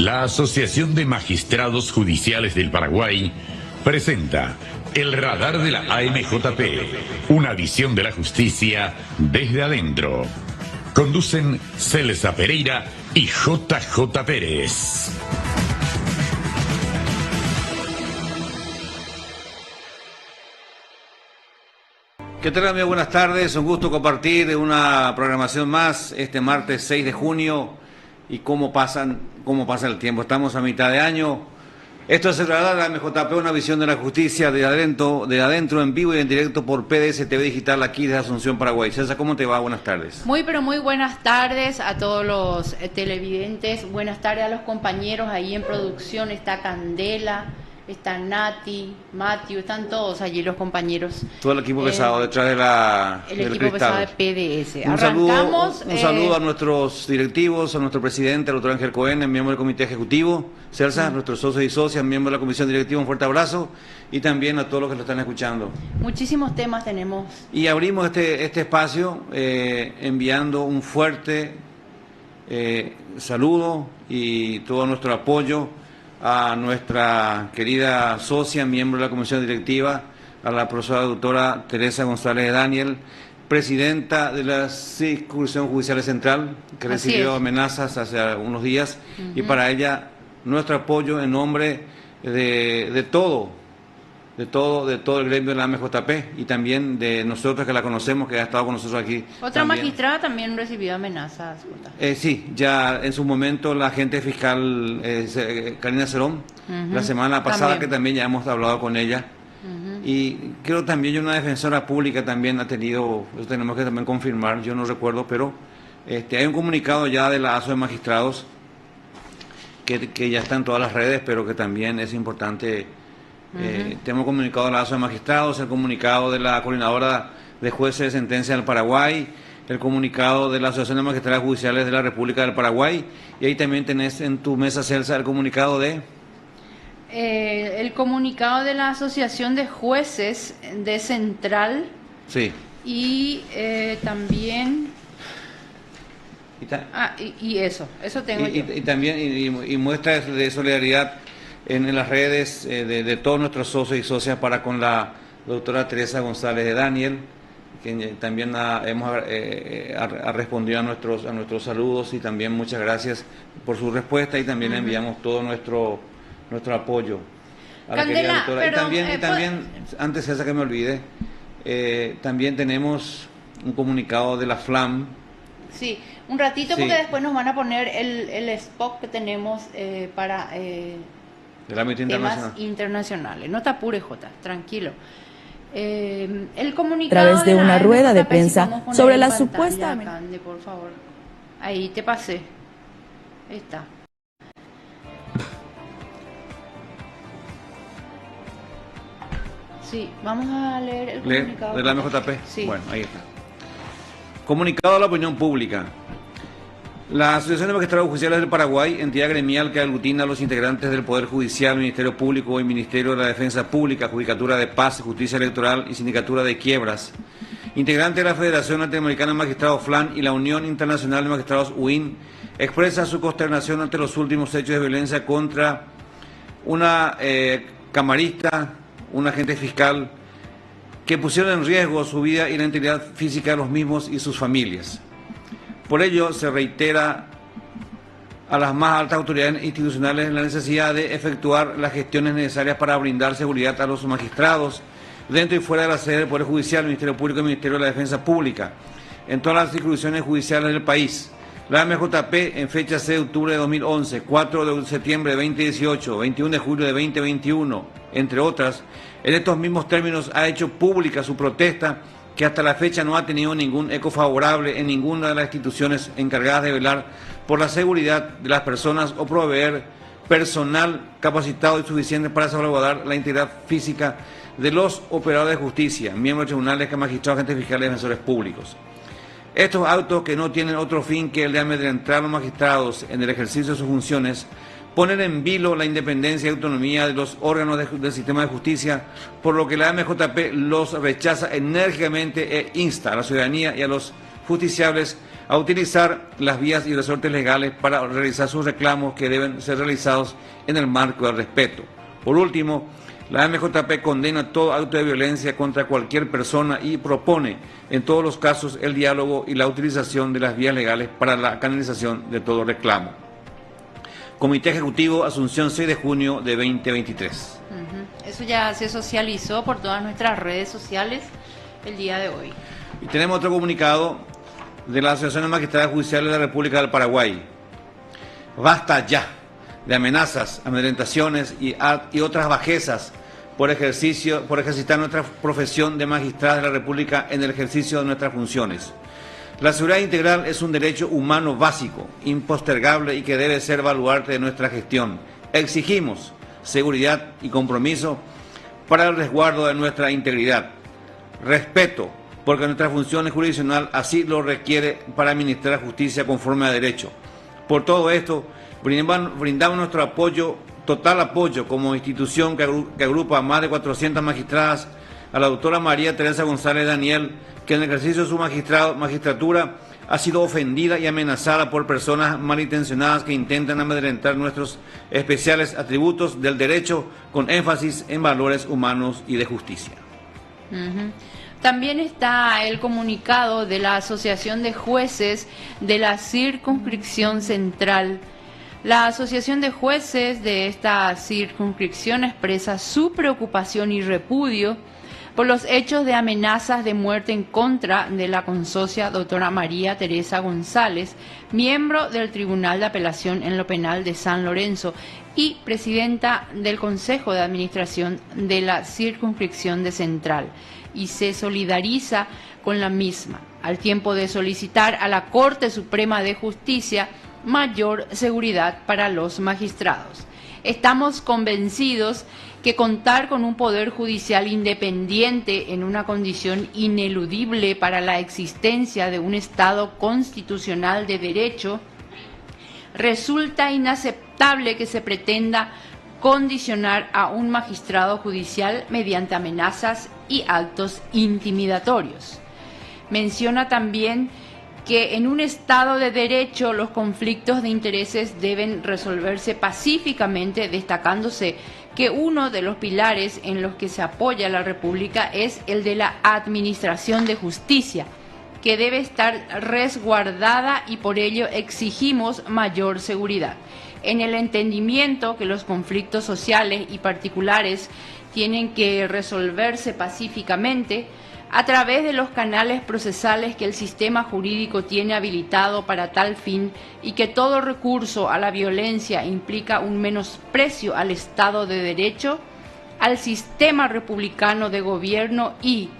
La Asociación de Magistrados Judiciales del Paraguay presenta El Radar de la AMJP, una visión de la justicia desde adentro. Conducen Celsa Pereira y JJ Pérez. ¿Qué tal, amigos? Buenas tardes, un gusto compartir una programación más este martes 6 de junio y cómo pasa el tiempo. Estamos a mitad de año. Esto es el Radar de la AMJP, una visión de la justicia de adentro en vivo y en directo por PDS TV Digital aquí desde Asunción, Paraguay. César, ¿cómo te va? Buenas tardes. Muy buenas tardes a todos los televidentes. Buenas tardes a los compañeros ahí en producción. Está Candela, está Nati, Matthew, están todos allí los compañeros. Todo el equipo pesado detrás del equipo pesado de PDS. Un saludo a nuestros directivos, a nuestro presidente, al doctor Ángel Cohen, miembro del comité ejecutivo, Celsa, nuestros socios y socias, miembros de la comisión directiva, un fuerte abrazo, y también a todos los que lo están escuchando. Muchísimos temas tenemos. Y abrimos este espacio enviando un fuerte saludo y todo nuestro apoyo a nuestra querida socia, miembro de la comisión directiva, a la profesora doctora Teresa González de Daniel, presidenta de la Circunscripción Judicial Central, que recibió amenazas hace unos días, y para ella nuestro apoyo en nombre de todo el gremio de la AMJP y también de nosotros que la conocemos, que ha estado con nosotros aquí. Otra magistrada también recibió amenazas. Sí, ya en su momento la agente fiscal Karina Cerón, la semana pasada también. Que también ya hemos hablado con ella. Y creo también una defensora pública también ha tenido, eso tenemos que también confirmar, yo no recuerdo, pero hay un comunicado ya de la ASO de Magistrados que ya está en todas las redes, pero que también es importante. Tenemos comunicado de la ASO de Magistrados, el comunicado de la Coordinadora de Jueces de Sentencia del Paraguay, el comunicado de la Asociación de Magistrados Judiciales de la República del Paraguay, y ahí también tenés en tu mesa, Celsa, el comunicado de... el comunicado de la Asociación de Jueces de Central. Sí. Y también... eso tengo yo. Y también y muestras de solidaridad en las redes de todos nuestros socios y socias para con la doctora Teresa González de Daniel, que también ha respondido a nuestros saludos, y también muchas gracias por su respuesta, y también enviamos todo nuestro apoyo a la querida doctora. Y también antes de que me olvide, también tenemos un comunicado de la FLAM. Sí, un ratito, porque después nos van a poner el spot que tenemos para... del ámbito temas internacionales. No te apures, Jota, tranquilo. El comunicado a través de una rueda de prensa sobre la supuesta... Cande, por favor. Ahí te pasé. Ahí está. Sí, vamos a leer el comunicado. ¿De la AMJP? Sí. Bueno, ahí está. Comunicado a la opinión pública. La Asociación de Magistrados Judiciales del Paraguay, entidad gremial que aglutina a los integrantes del Poder Judicial, Ministerio Público y Ministerio de la Defensa Pública, Judicatura de Paz, Justicia Electoral y Sindicatura de Quiebras, integrante de la Federación Latinoamericana de Magistrados FLAN y la Unión Internacional de Magistrados UIN, expresa su consternación ante los últimos hechos de violencia contra una camarista, un agente fiscal, que pusieron en riesgo su vida y la integridad física de los mismos y sus familias. Por ello, se reitera a las más altas autoridades institucionales la necesidad de efectuar las gestiones necesarias para brindar seguridad a los magistrados dentro y fuera de la sede del Poder Judicial, Ministerio Público y Ministerio de la Defensa Pública, en todas las instituciones judiciales del país. La AMJP, en fecha 6 de octubre de 2011, 4 de septiembre de 2018, 21 de julio de 2021, entre otras, en estos mismos términos ha hecho pública su protesta, que hasta la fecha no ha tenido ningún eco favorable en ninguna de las instituciones encargadas de velar por la seguridad de las personas o proveer personal capacitado y suficiente para salvaguardar la integridad física de los operadores de justicia, miembros de tribunales, magistrados, agentes fiscales y defensores públicos. Estos actos, que no tienen otro fin que el de amedrentar a los magistrados en el ejercicio de sus funciones, ponen en vilo la independencia y autonomía de los órganos del sistema de justicia, por lo que la AMJP los rechaza enérgicamente e insta a la ciudadanía y a los justiciables a utilizar las vías y resortes legales para realizar sus reclamos que deben ser realizados en el marco del respeto. Por último, la MJP condena todo acto de violencia contra cualquier persona y propone, en todos los casos, el diálogo y la utilización de las vías legales para la canalización de todo reclamo. Comité Ejecutivo, Asunción, 6 de junio de 2023. Eso ya se socializó por todas nuestras redes sociales el día de hoy. Y tenemos otro comunicado de la Asociación de Magistrados Judiciales de la República del Paraguay. Basta ya de amenazas, amedrentaciones y otras bajezas por ejercitar nuestra profesión de magistrados de la República en el ejercicio de nuestras funciones. La seguridad integral es un derecho humano básico, impostergable y que debe ser baluarte de nuestra gestión. Exigimos seguridad y compromiso para el resguardo de nuestra integridad. Respeto, porque nuestra función jurisdiccional así lo requiere para administrar justicia conforme a derecho. Por todo esto, brindamos nuestro apoyo, total apoyo como institución que agrupa a más de 400 magistradas, a la doctora María Teresa González Daniel, que en el ejercicio de su magistratura ha sido ofendida y amenazada por personas malintencionadas que intentan amedrentar nuestros especiales atributos del derecho con énfasis en valores humanos y de justicia. También está el comunicado de la Asociación de Jueces de la Circunscripción Central. La Asociación de Jueces de esta circunscripción expresa su preocupación y repudio por los hechos de amenazas de muerte en contra de la consocia doctora María Teresa González, miembro del Tribunal de Apelación en lo Penal de San Lorenzo y presidenta del Consejo de Administración de la Circunscripción de Central, y se solidariza con la misma, al tiempo de solicitar a la Corte Suprema de Justicia mayor seguridad para los magistrados. Estamos convencidos que contar con un poder judicial independiente en una condición ineludible para la existencia de un Estado constitucional de derecho, resulta inaceptable que se pretenda condicionar a un magistrado judicial mediante amenazas y actos intimidatorios. Menciona también que en un Estado de Derecho los conflictos de intereses deben resolverse pacíficamente, destacándose que uno de los pilares en los que se apoya la República es el de la administración de justicia, que debe estar resguardada y por ello exigimos mayor seguridad. En el entendimiento que los conflictos sociales y particulares tienen que resolverse pacíficamente a través de los canales procesales que el sistema jurídico tiene habilitado para tal fin y que todo recurso a la violencia implica un menosprecio al Estado de Derecho, al sistema republicano de gobierno y,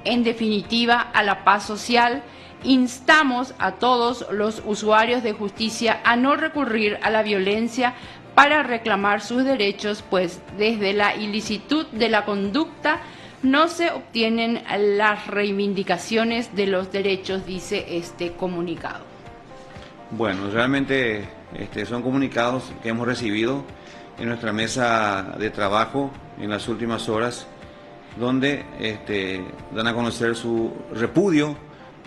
en definitiva, a la paz social, instamos a todos los usuarios de justicia a no recurrir a la violencia para reclamar sus derechos, pues desde la ilicitud de la conducta no se obtienen las reivindicaciones de los derechos, dice este comunicado. Bueno, realmente son comunicados que hemos recibido en nuestra mesa de trabajo en las últimas horas, donde dan a conocer su repudio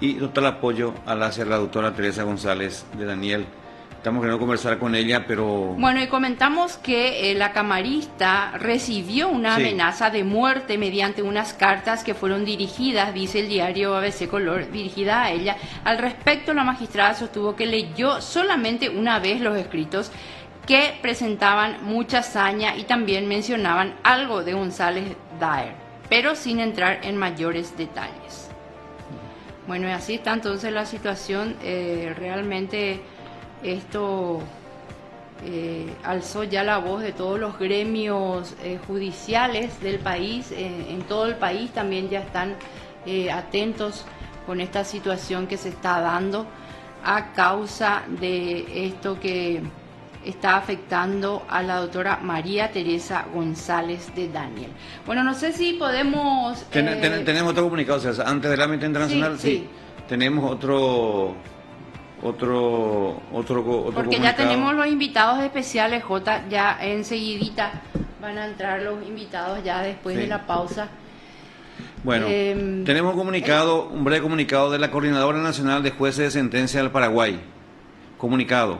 y total apoyo hacia la doctora Teresa González de Daniel. Estamos queriendo conversar con ella, pero... Bueno, y comentamos que la camarista recibió una amenaza de muerte mediante unas cartas que fueron dirigidas, dice el diario ABC Color, dirigida a ella. Al respecto, la magistrada sostuvo que leyó solamente una vez los escritos que presentaban mucha saña y también mencionaban algo de González Daer, pero sin entrar en mayores detalles. Bueno, y así está entonces la situación. Realmente esto alzó ya la voz de todos los gremios judiciales del país. En todo el país también ya están atentos con esta situación que se está dando a causa de esto que está afectando a la doctora María Teresa González de Daniel. Bueno, no sé si podemos... Tenemos otro comunicado, o sea, antes del ámbito internacional, sí. Tenemos otro porque comunicado. Ya tenemos los invitados especiales, Jota, ya enseguidita van a entrar los invitados ya después de la pausa. Bueno, tenemos un breve comunicado de la Coordinadora Nacional de Jueces de Sentencia del Paraguay. Comunicado.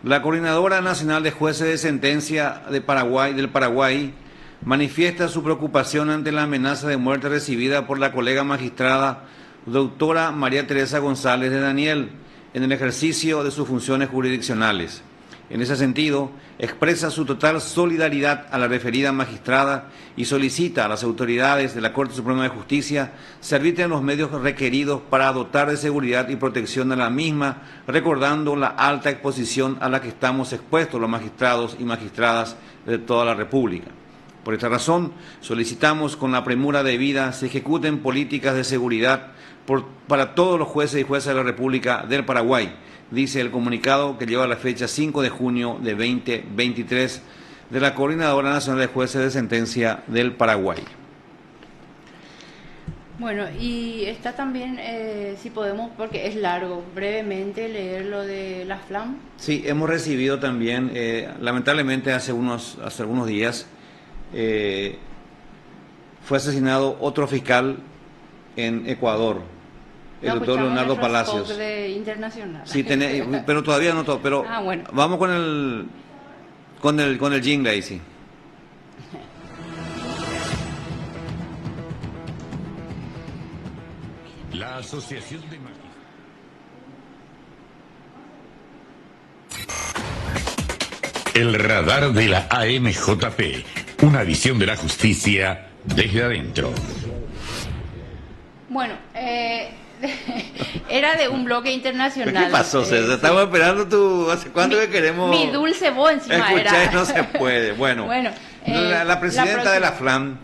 La Coordinadora Nacional de Jueces de Sentencia del Paraguay manifiesta su preocupación ante la amenaza de muerte recibida por la colega magistrada doctora María Teresa González de Daniel en el ejercicio de sus funciones jurisdiccionales. En ese sentido, expresa su total solidaridad a la referida magistrada y solicita a las autoridades de la Corte Suprema de Justicia servir los medios requeridos para dotar de seguridad y protección a la misma, recordando la alta exposición a la que estamos expuestos los magistrados y magistradas de toda la República. Por esta razón, solicitamos con la premura debida se ejecuten políticas de seguridad para todos los jueces y juezas de la República del Paraguay, dice el comunicado que lleva la fecha 5 de junio de 2023 de la Coordinadora Nacional de Jueces de Sentencia del Paraguay. Bueno, y está también, si podemos, porque es largo, brevemente leer lo de la FLAM. Sí, hemos recibido también, lamentablemente hace algunos días, fue asesinado otro fiscal en Ecuador, el doctor Leonardo Palacios. De internacional. Sí, pero todavía no todo, pero bueno. Vamos con el jingle ahí, sí. La Asociación de El radar de la AMJP, una visión de la justicia desde adentro. Bueno, era de un bloque internacional. ¿Qué pasó, César? Estamos esperando ¿hace cuánto que queremos? Mi dulce voz encima escuchar, era. no se puede. Bueno, la presidenta de la FLAM,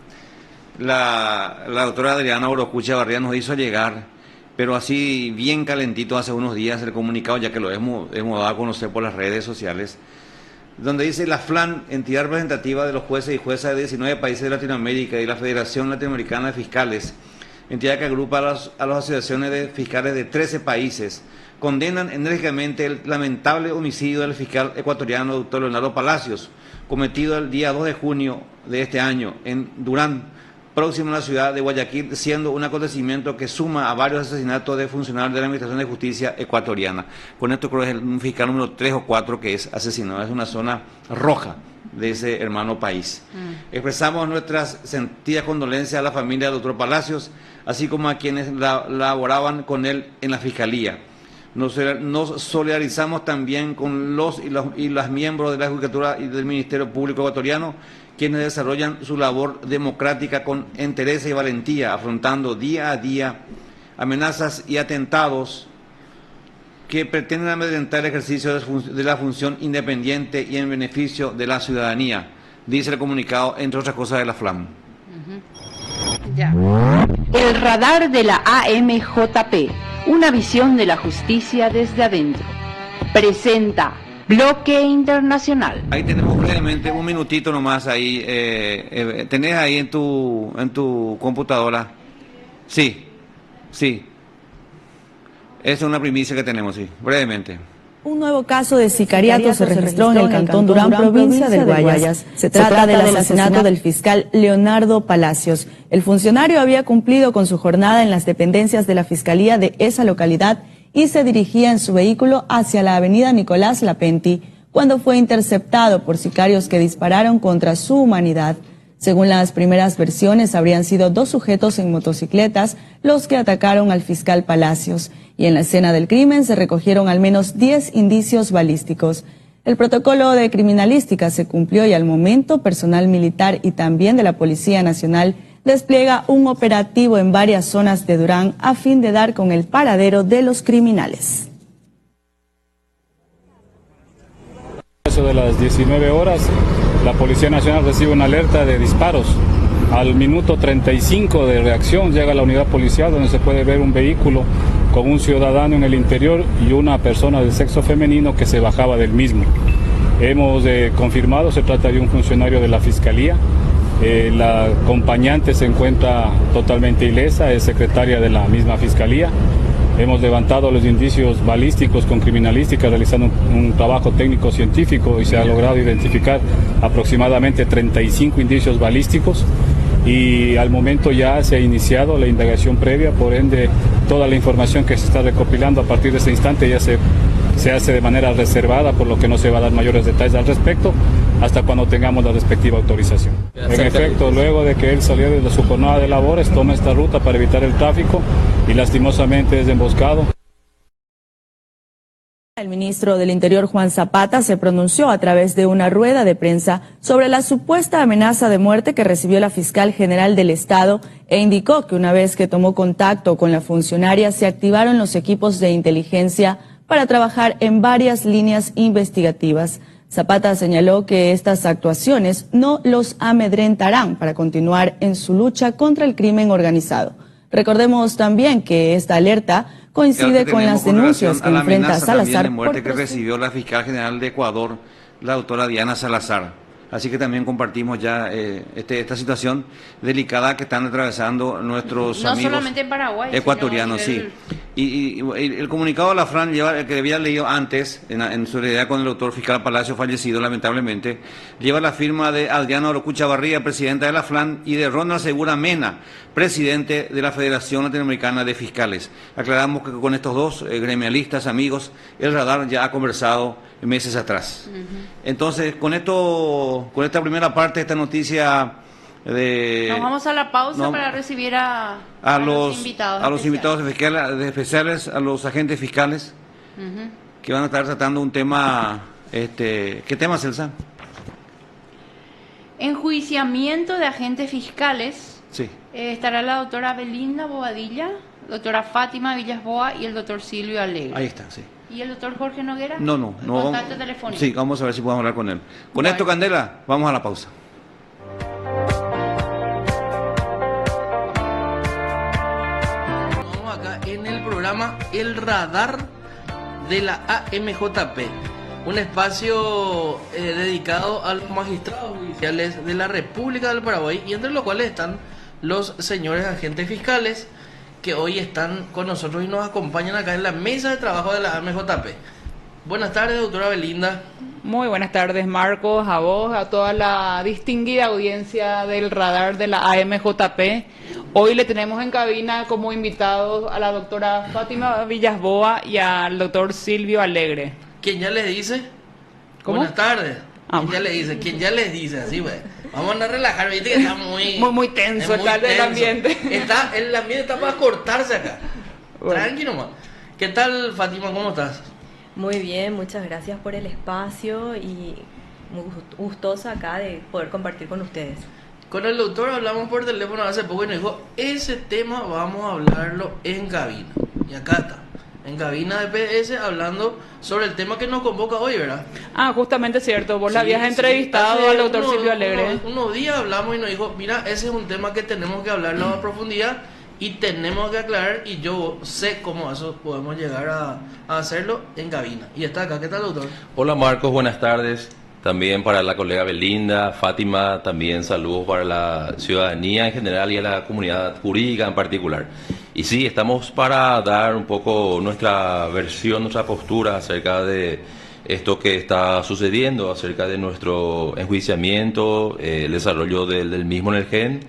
la doctora Adriana Orocucha Barría, nos hizo llegar, pero así bien calentito hace unos días, el comunicado, ya que lo hemos dado a conocer por las redes sociales, donde dice la FLAM, entidad representativa de los jueces y juezas de 19 países de Latinoamérica y la Federación Latinoamericana de Fiscales, entidad que agrupa a las asociaciones de fiscales de 13 países, condenan enérgicamente el lamentable homicidio del fiscal ecuatoriano doctor Leonardo Palacios, cometido el día 2 de junio de este año en Durán, próximo a la ciudad de Guayaquil, siendo un acontecimiento que suma a varios asesinatos de funcionarios de la Administración de Justicia ecuatoriana. Con esto creo que es un fiscal número 3 o 4 que es asesinado, es una zona roja de ese hermano país. Expresamos nuestras sentidas condolencias a la familia del doctor Palacios, así como a quienes laboraban con él en la Fiscalía. Nos solidarizamos también con los y las miembros de la Judicatura y del Ministerio Público ecuatoriano, quienes desarrollan su labor democrática con entereza y valentía, afrontando día a día amenazas y atentados que pretenden amedrentar el ejercicio de la función independiente y en beneficio de la ciudadanía, dice el comunicado, entre otras cosas, de la FLAM. Ya. El radar de la AMJP, una visión de la justicia desde adentro. Presenta Bloque Internacional. Ahí tenemos brevemente un minutito nomás ahí. ¿Tenés ahí en tu computadora? Sí. Esa es una primicia que tenemos, sí, brevemente. Un nuevo caso de sicariato se registró en el Cantón Durán, provincia del Guayas. Se trata del asesinato del fiscal Leonardo Palacios. El funcionario había cumplido con su jornada en las dependencias de la Fiscalía de esa localidad y se dirigía en su vehículo hacia la avenida Nicolás Lapenti, cuando fue interceptado por sicarios que dispararon contra su humanidad. Según las primeras versiones, habrían sido 2 sujetos en motocicletas los que atacaron al fiscal Palacios, y en la escena del crimen se recogieron al menos 10 indicios balísticos. El protocolo de criminalística se cumplió y al momento personal militar y también de la Policía Nacional despliega un operativo en varias zonas de Durán a fin de dar con el paradero de los criminales. Eso de las 19 horas, la Policía Nacional recibe una alerta de disparos. Al minuto 35 de reacción llega la unidad policial, donde se puede ver un vehículo con un ciudadano en el interior y una persona de sexo femenino que se bajaba del mismo. Hemos confirmado, se trata de un funcionario de la Fiscalía. La acompañante se encuentra totalmente ilesa, es secretaria de la misma Fiscalía. Hemos levantado los indicios balísticos con criminalística, realizando un trabajo técnico-científico, y se ha logrado identificar aproximadamente 35 indicios balísticos. y al momento ya se ha iniciado la indagación previa, por ende toda la información que se está recopilando a partir de ese instante ya se hace de manera reservada, por lo que no se va a dar mayores detalles al respecto hasta cuando tengamos la respectiva autorización. En efecto, luego de que él salió de su jornada de labores, toma esta ruta para evitar el tráfico y lastimosamente es emboscado. El ministro del Interior, Juan Zapata, se pronunció a través de una rueda de prensa sobre la supuesta amenaza de muerte que recibió la fiscal general del Estado e indicó que una vez que tomó contacto con la funcionaria se activaron los equipos de inteligencia para trabajar en varias líneas investigativas. Zapata señaló que estas actuaciones no los amedrentarán para continuar en su lucha contra el crimen organizado. Recordemos también que esta alerta coincide con las denuncias que enfrenta Salazar de muerte que recibió la fiscal general de Ecuador, la doctora Diana Salazar. Así que también compartimos ya esta situación delicada que están atravesando nuestros amigos solamente en Paraguay, ecuatorianos, sí. Y el comunicado de la FLAN, el que había leído antes, en solidaridad con el doctor fiscal Palacio, fallecido lamentablemente, lleva la firma de Adriana Orocucha Barría, presidenta de la FLAN, y de Ronald Segura Mena, presidente de la Federación Latinoamericana de Fiscales. Aclaramos que con estos dos gremialistas, amigos, el radar ya ha conversado meses atrás. Entonces, con esta primera parte de esta noticia nos vamos a la pausa para recibir a los invitados especiales, a los agentes fiscales que van a estar tratando un tema. ¿Qué tema, Celsa? Enjuiciamiento de agentes fiscales. Sí. Estará la doctora Belinda Bobadilla, doctora Fátima Villasboa y el doctor Silvio Alegre. Ahí está, sí. ¿Y el doctor Jorge Noguera? No. Contacto telefónico. Sí, vamos a ver si podemos hablar con él. Con esto, Candela, vamos a la pausa. Vamos acá en el programa El Radar de la AMJP, un espacio dedicado a los magistrados judiciales de la República del Paraguay, y entre los cuales están los señores agentes fiscales que hoy están con nosotros y nos acompañan acá en la mesa de trabajo de la AMJP. Buenas tardes, doctora Belinda. Muy buenas tardes, Marcos, a vos, a toda la distinguida audiencia del Radar de la AMJP. Hoy le tenemos en cabina como invitados a la doctora Fátima Villasboa y al doctor Silvio Alegre. ¿Quién ya les dice? ¿Cómo? Buenas tardes. ¿Quién ya les dice? ¿Quién ya les dice? Así, güey. Vamos a relajar, viste que está muy tenso el ambiente. El ambiente está para cortarse acá. Bueno. Tranquilo, nomás. ¿Qué tal, Fátima? ¿Cómo estás? Muy bien, muchas gracias por el espacio y muy gustosa acá de poder compartir con ustedes. Con el doctor hablamos por teléfono hace poco y nos dijo, ese tema vamos a hablarlo en cabina. Y acá está, en cabina de PS, hablando sobre el tema que nos convoca hoy, ¿verdad? Justamente cierto, vos la habías entrevistado al doctor Silvio Alegre. Unos días hablamos y nos dijo, mira, ese es un tema que tenemos que hablarlo a profundidad y tenemos que aclarar, y yo sé cómo eso podemos llegar a hacerlo en cabina. Y está acá, ¿qué tal, doctor? Hola, Marcos, buenas tardes. También para la colega Belinda, Fátima, también saludos para la ciudadanía en general y a la comunidad jurídica en particular. Y sí, estamos para dar un poco nuestra versión, nuestra postura acerca de esto que está sucediendo, acerca de nuestro enjuiciamiento, el desarrollo del mismo en el GEN.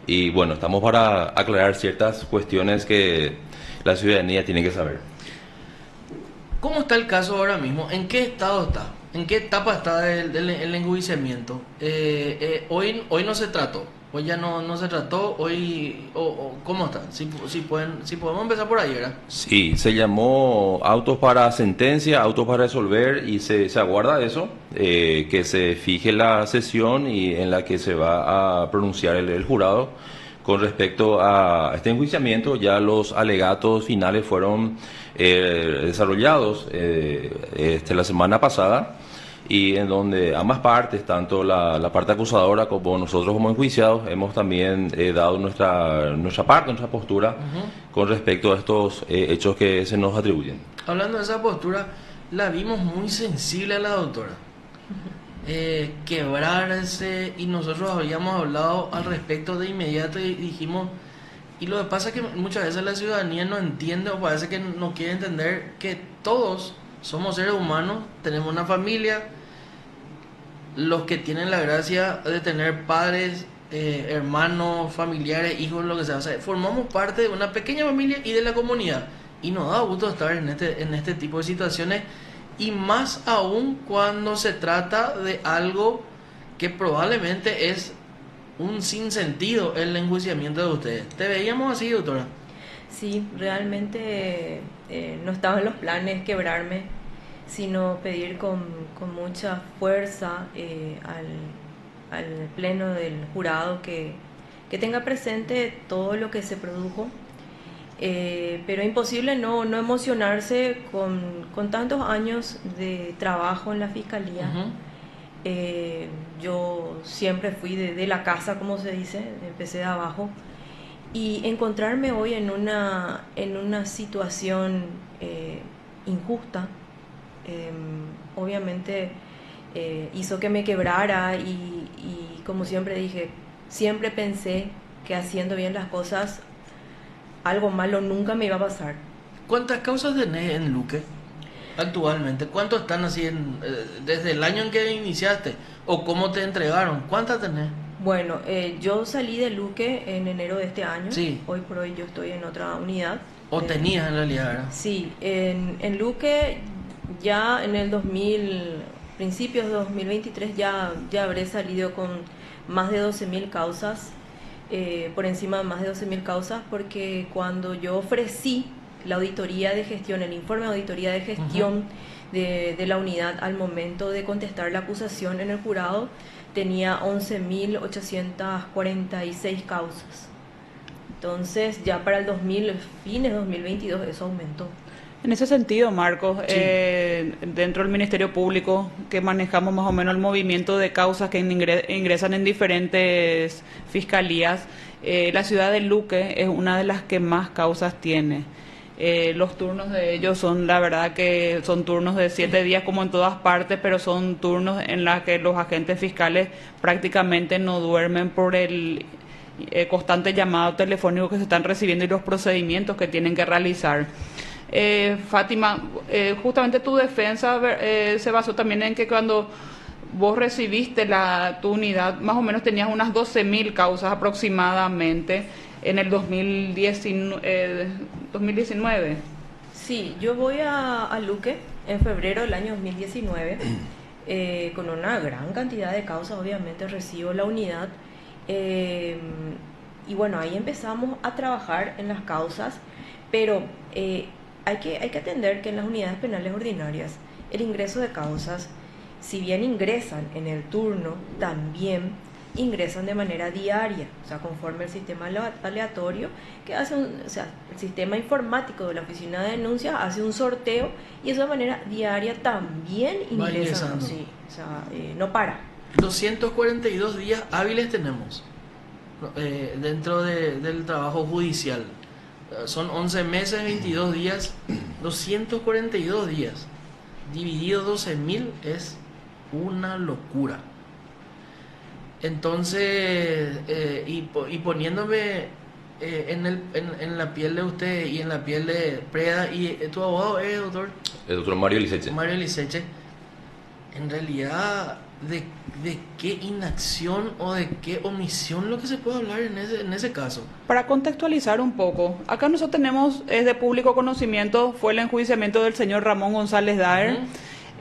Y bueno, estamos para aclarar ciertas cuestiones que la ciudadanía tiene que saber. ¿Cómo está el caso ahora mismo? ¿En qué estado está? ¿En qué etapa está el enjuiciamiento? Hoy no se trató. Hoy ya no se trató. Hoy ¿cómo está? Si podemos empezar por ahí, ¿verdad? Sí, se llamó autos para sentencia, autos para resolver, y se aguarda eso, que se fije la sesión y en la que se va a pronunciar el jurado con respecto a este enjuiciamiento. Ya los alegatos finales fueron desarrollados la semana pasada, y en donde ambas partes, tanto la parte acusadora como nosotros como enjuiciados, hemos también dado nuestra parte, nuestra postura con respecto a estos hechos que se nos atribuyen. Hablando de esa postura, la vimos muy sensible a la doctora. Quebrarse, y nosotros habíamos hablado al respecto de inmediato y dijimos, y lo que pasa es que muchas veces la ciudadanía no entiende, o parece que no quiere entender que todos somos seres humanos, tenemos una familia. Los que tienen la gracia de tener padres hermanos, familiares, hijos, lo que sea. O sea, formamos parte de una pequeña familia y de la comunidad. Y nos da gusto estar en este tipo de situaciones, y más aún cuando se trata de algo que probablemente es un sinsentido el enjuiciamiento de ustedes. ¿Te veíamos así, doctora? Sí, realmente no estaba en los planes quebrarme, sino pedir con mucha fuerza al pleno del jurado que tenga presente todo lo que se produjo. Pero imposible no emocionarse con tantos años de trabajo en la fiscalía. Yo siempre fui de la casa, como se dice, empecé de abajo, y encontrarme hoy en una situación injusta, obviamente hizo que me quebrara, y como siempre dije, siempre pensé que haciendo bien las cosas algo malo nunca me iba a pasar. ¿Cuántas causas tenés en Luque actualmente? ¿Cuántos están así desde el año en que iniciaste? ¿O cómo te entregaron? ¿Cuántas tenés? Bueno, yo salí de Luque en enero de este año. Sí. Hoy por hoy yo estoy en otra unidad. ¿O tenías en realidad, verdad? Sí, en Luque ya en el principios de 2023 ya habré salido con más de 12.000 causas. Por encima de más de 12.000 causas, porque cuando yo ofrecí la auditoría de gestión, el informe de auditoría de gestión de la unidad al momento de contestar la acusación en el jurado, tenía 11.846 causas. Entonces ya para el fines de 2022 eso aumentó. En ese sentido, Marcos, Sí. Dentro del Ministerio Público, que manejamos más o menos el movimiento de causas que ingresan en diferentes fiscalías, la ciudad de Luque es una de las que más causas tiene. Los turnos de ellos son, la verdad que son turnos de 7 días como en todas partes, pero son turnos en los que los agentes fiscales prácticamente no duermen por el constante llamado telefónico que se están recibiendo y los procedimientos que tienen que realizar. Fátima, justamente tu defensa se basó también en que cuando vos recibiste tu unidad, más o menos tenías unas 12.000 causas aproximadamente en el 2019. Sí, yo voy a Luque en febrero del año 2019 con una gran cantidad de causas, obviamente recibo la unidad, y bueno, ahí empezamos a trabajar en las causas, pero hay que atender que en las unidades penales ordinarias el ingreso de causas, si bien ingresan en el turno, también ingresan de manera diaria, o sea, conforme el sistema aleatorio que hace el sistema informático de la oficina de denuncias hace un sorteo, y eso de manera diaria también ingresan, sí, o sea, no para. 242 días hábiles tenemos dentro del trabajo judicial. Son 11 meses, 22 días, 242 días. Dividido 12.000 es una locura. Entonces, y poniéndome en la piel de usted y en la piel de Preda, y tu abogado es doctor. El doctor Mario Liceche. Mario Liceche, en realidad, ¿de qué inacción o de qué omisión lo que se puede hablar en ese caso? Para contextualizar un poco, acá nosotros tenemos, es de público conocimiento, fue el enjuiciamiento del señor Ramón González Daer,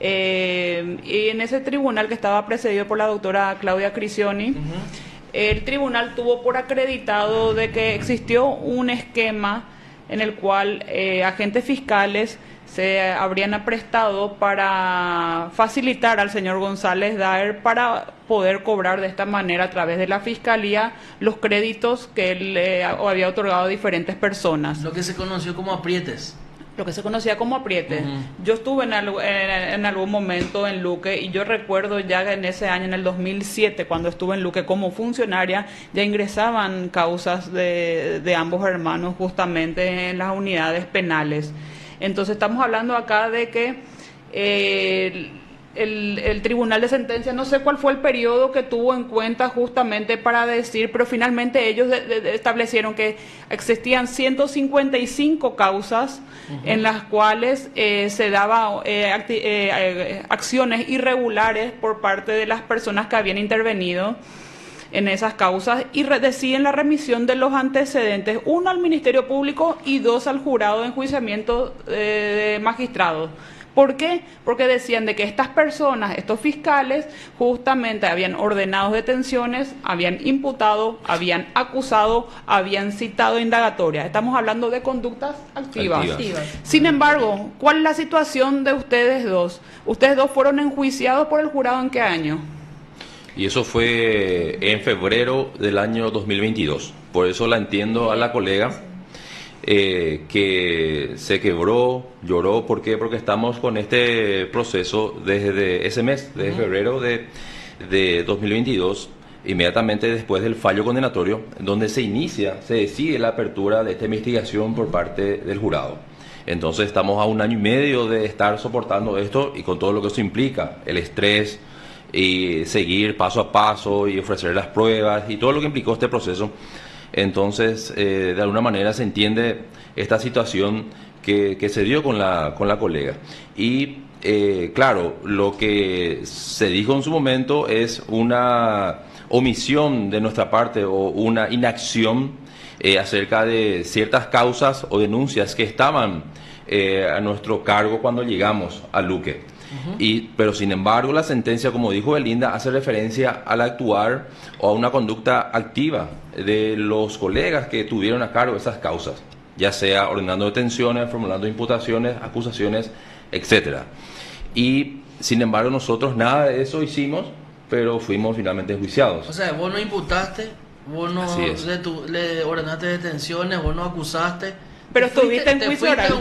y en ese tribunal que estaba precedido por la doctora Claudia Crisioni, el tribunal tuvo por acreditado de que existió un esquema en el cual agentes fiscales se habrían aprestado para facilitar al señor González Daer para poder cobrar de esta manera a través de la fiscalía los créditos que él había otorgado a diferentes personas. Lo que se conoció como aprietes. Lo que se conocía como aprietes. Yo estuve en algún momento en Luque, y yo recuerdo ya en ese año, en el 2007, cuando estuve en Luque como funcionaria, ya ingresaban causas de ambos hermanos justamente en las unidades penales. Entonces estamos hablando acá de que el tribunal de sentencia, no sé cuál fue el periodo que tuvo en cuenta justamente para decir, pero finalmente ellos establecieron que existían 155 causas en las cuales se daba acciones irregulares por parte de las personas que habían intervenido. en esas causas y deciden la remisión de los antecedentes, 1 al Ministerio Público y 2 al jurado de enjuiciamiento de magistrados. ¿Por qué? Porque decían de que estas personas, estos fiscales, justamente habían ordenado detenciones, habían imputado, habían acusado, habían citado indagatoria. Estamos hablando de conductas activas. Sin embargo, ¿cuál es la situación de ustedes dos? Ustedes dos fueron enjuiciados por el jurado ¿en qué año? Y eso fue en febrero del año 2022. Por eso la entiendo a la colega. Que se quebró, lloró. ¿Por qué? Porque estamos con este proceso desde ese mes, desde febrero de 2022, inmediatamente después del fallo condenatorio, donde se decide la apertura de esta investigación por parte del jurado. Entonces estamos a 1 año y medio de estar soportando esto y con todo lo que eso implica, el estrés y seguir paso a paso y ofrecer las pruebas y todo lo que implicó este proceso. Entonces, de alguna manera se entiende esta situación que se dio con la colega. Y, claro, lo que se dijo en su momento es una omisión de nuestra parte o una inacción acerca de ciertas causas o denuncias que estaban a nuestro cargo cuando llegamos a Luque. Pero sin embargo la sentencia, como dijo Belinda, hace referencia al actuar o a una conducta activa de los colegas que tuvieron a cargo esas causas, ya sea ordenando detenciones, formulando imputaciones, acusaciones, etcétera. Y sin embargo nosotros nada de eso hicimos, pero fuimos finalmente enjuiciados. O sea, vos no imputaste, vos no le ordenaste detenciones, vos no acusaste. Pero estuviste en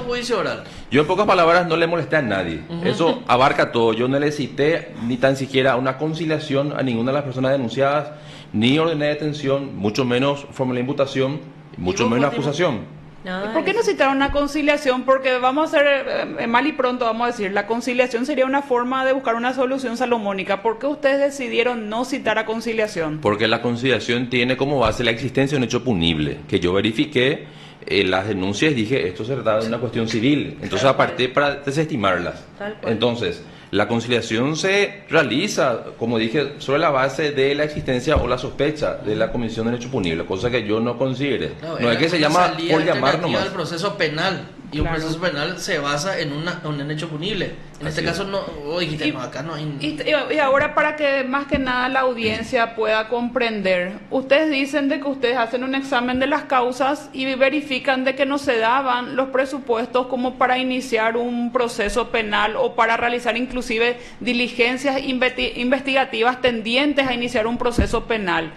juicio oral. Yo en pocas palabras no le molesté a nadie. Eso abarca todo. Yo no le cité ni tan siquiera una conciliación a ninguna de las personas denunciadas, ni ordené detención, mucho menos formulé imputación, mucho menos acusación. ¿Y por qué no citaron una conciliación? Porque vamos a hacer, mal y pronto vamos a decir, la conciliación sería una forma de buscar una solución salomónica. ¿Por qué ustedes decidieron no citar a conciliación? Porque la conciliación tiene como base la existencia de un hecho punible, que yo verifiqué las denuncias y dije, esto se trata de una cuestión civil. Entonces aparté para desestimarlas. Entonces, la conciliación se realiza, como dije, sobre la base de la existencia o la sospecha de la comisión de un hecho punible, cosa que yo no considere. No es que se llama por llamar nomás. El proceso penal, y un proceso penal se basa en un hecho punible. En este caso, no, dijiste, no, acá no hay... Y ahora, para que más que nada la audiencia pueda comprender, ustedes dicen de que ustedes hacen un examen de las causas y verifican de que no se daban los presupuestos como para iniciar un proceso penal o para realizar inclusive diligencias investigativas tendientes a iniciar un proceso penal.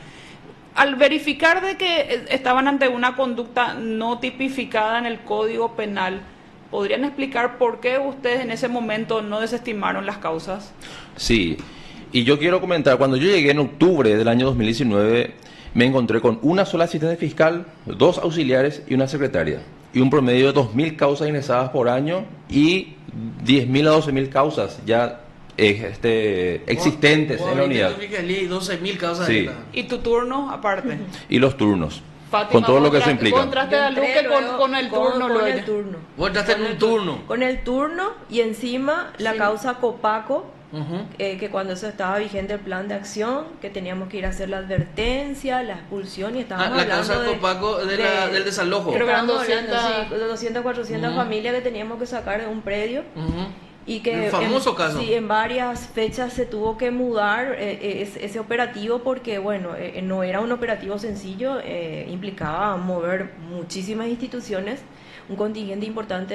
Al verificar de que estaban ante una conducta no tipificada en el Código Penal, ¿podrían explicar por qué ustedes en ese momento no desestimaron las causas? Sí, y yo quiero comentar, cuando yo llegué en octubre del año 2019, me encontré con una sola asistente fiscal, 2 auxiliares y una secretaria, y un promedio de 2.000 causas ingresadas por año y 10.000 a 12.000 causas ya existentes en la unidad. 12.000 causas. Sí. ¿Y tu turno aparte? Y los turnos. Fátima, con todo lo que eso implica. Contraste a Luque con el turno. Con el turno. Vos entraste en un turno. Con el turno y encima la causa Copaco, que cuando eso estaba vigente el plan de acción, que teníamos que ir a hacer la advertencia, la expulsión y estábamos la hablando causa Copaco del desalojo. Creo que eran 200, 400 familias que teníamos que sacar de un predio. Y que el famoso caso. Sí, en varias fechas se tuvo que mudar ese operativo porque, bueno, no era un operativo sencillo, implicaba mover muchísimas instituciones, un contingente importante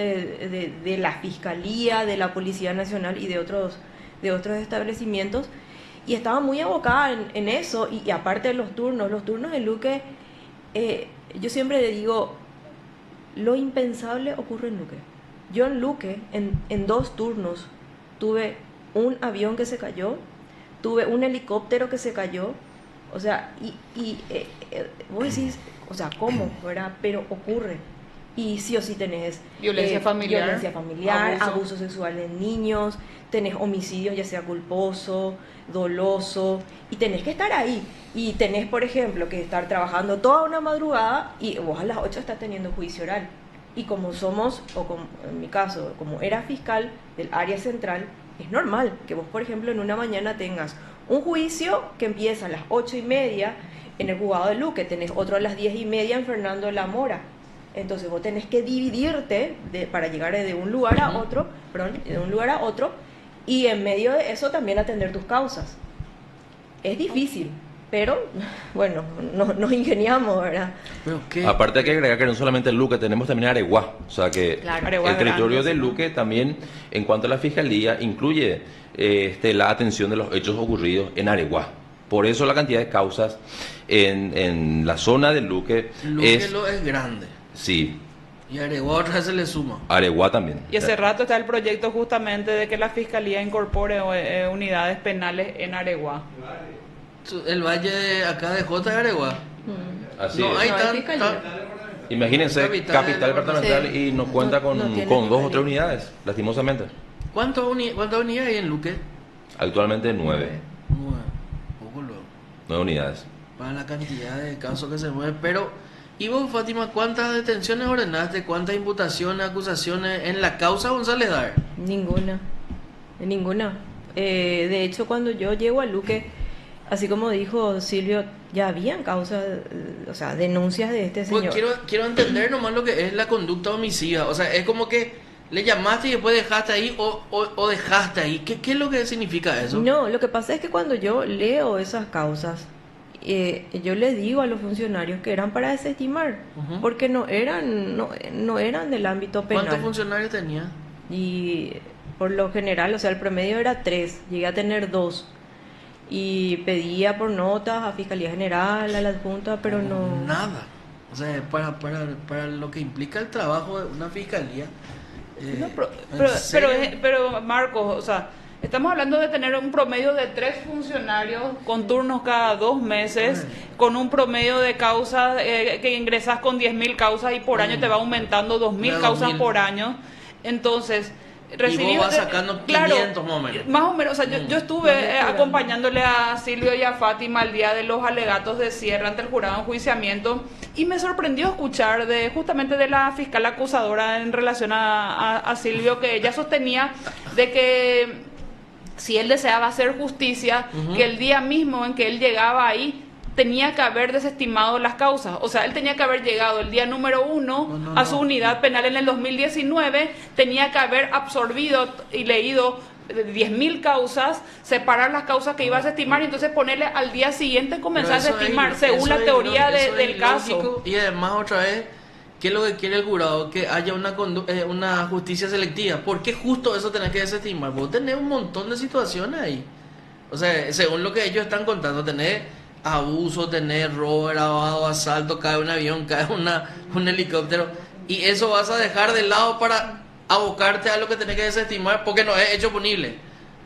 de la Fiscalía, de la Policía Nacional y de otros establecimientos, y estaba muy abocada en eso, y aparte de los turnos en Luque, yo siempre le digo, lo impensable ocurre en Luque. Yo en Luque, en 2 turnos, tuve un avión que se cayó, tuve un helicóptero que se cayó, o sea, vos decís, o sea, ¿cómo? ¿Verdad? Pero ocurre. Y sí o sí tenés violencia familiar, abuso sexual de niños, tenés homicidio, ya sea culposo, doloso, y tenés que estar ahí. Y tenés, por ejemplo, que estar trabajando toda una madrugada y vos a las 8 estás teniendo juicio oral. Y como somos, o como, en mi caso, como era fiscal del área central, es normal que vos, por ejemplo, en una mañana tengas Un juicio que empieza a las 8:30 en el juzgado de Luque, tenés otro a las 10:30 en Fernando de la Mora. Entonces vos tenés que dividirte para llegar de un lugar a otro, y en medio de eso también atender tus causas. Es difícil, pero bueno, nos ingeniamos, ¿verdad? Aparte hay que agregar que no solamente el Luque, tenemos también Areguá. O sea que Areguá el territorio grande, del Luque también, en cuanto a la fiscalía, incluye la atención de los hechos ocurridos en Areguá. Por eso la cantidad de causas en la zona del Luque es grande. Sí. Y Areguá otra vez se le suma. Areguá también. Y hace rato está el proyecto justamente de que la Fiscalía incorpore unidades penales en Areguá. El valle de acá de J de Areguá. Así No es. hay Imagínense, capital departamental sí. y no cuenta con tiene 2 o 3 fiscalía. unidades, lastimosamente. ¿Cuántas unidades hay en Luque? Actualmente 9 Poco luego. unidades. Para la cantidad de casos que se mueven. Pero, ¿y vos, Fátima, cuántas detenciones ordenaste? ¿Cuántas imputaciones, acusaciones en la causa González Dar? Ninguna. De hecho, cuando yo llego a Luque, así como dijo Silvio, ya habían causas, o sea, denuncias de este señor. Pues quiero entender nomás lo que es la conducta homicida. O sea, es como que le llamaste y después dejaste ahí o dejaste ahí. ¿Qué es lo que significa eso? No, lo que pasa es que cuando yo leo esas causas, yo le digo a los funcionarios que eran para desestimar, porque no eran del ámbito penal. ¿Cuántos funcionarios tenía? Y por lo general, o sea, el promedio era 3, llegué a tener 2. Y pedía por notas a Fiscalía General, a la adjunta, pero no... Nada. O sea, para lo que implica el trabajo de una fiscalía. No, ¿en serio? pero Marcos, o sea, estamos hablando de tener un promedio de 3 funcionarios con turnos cada 2 meses, con un promedio de causas que ingresas con 10.000 causas y por año te va aumentando 2.000 causas 2.000. por año. Entonces, Y vos vas sacando 500 más o menos. Más o menos, o sea, yo estuve acompañándole a Silvio y a Fátima el día de los alegatos de cierre ante el jurado de enjuiciamiento y me sorprendió escuchar justamente de la fiscal acusadora en relación a Silvio, que ella sostenía de que si él deseaba hacer justicia, que el día mismo en que él llegaba ahí tenía que haber desestimado las causas. O sea, él tenía que haber llegado el día número 1 a su unidad penal en el 2019, tenía que haber absorbido y leído 10.000 causas, separar las causas que iba a desestimar y entonces ponerle al día siguiente comenzar a desestimar según la teoría del caso. Y además otra vez, ¿qué es lo que quiere el jurado? Que haya una justicia selectiva. ¿Por qué justo eso tenés que desestimar? Vos tenés un montón de situaciones ahí. O sea, según lo que ellos están contando, tenés abuso, tener robo, grabado, asalto, cae un avión, cae un helicóptero, y eso vas a dejar de lado para abocarte a lo que tenés que desestimar porque no es hecho punible.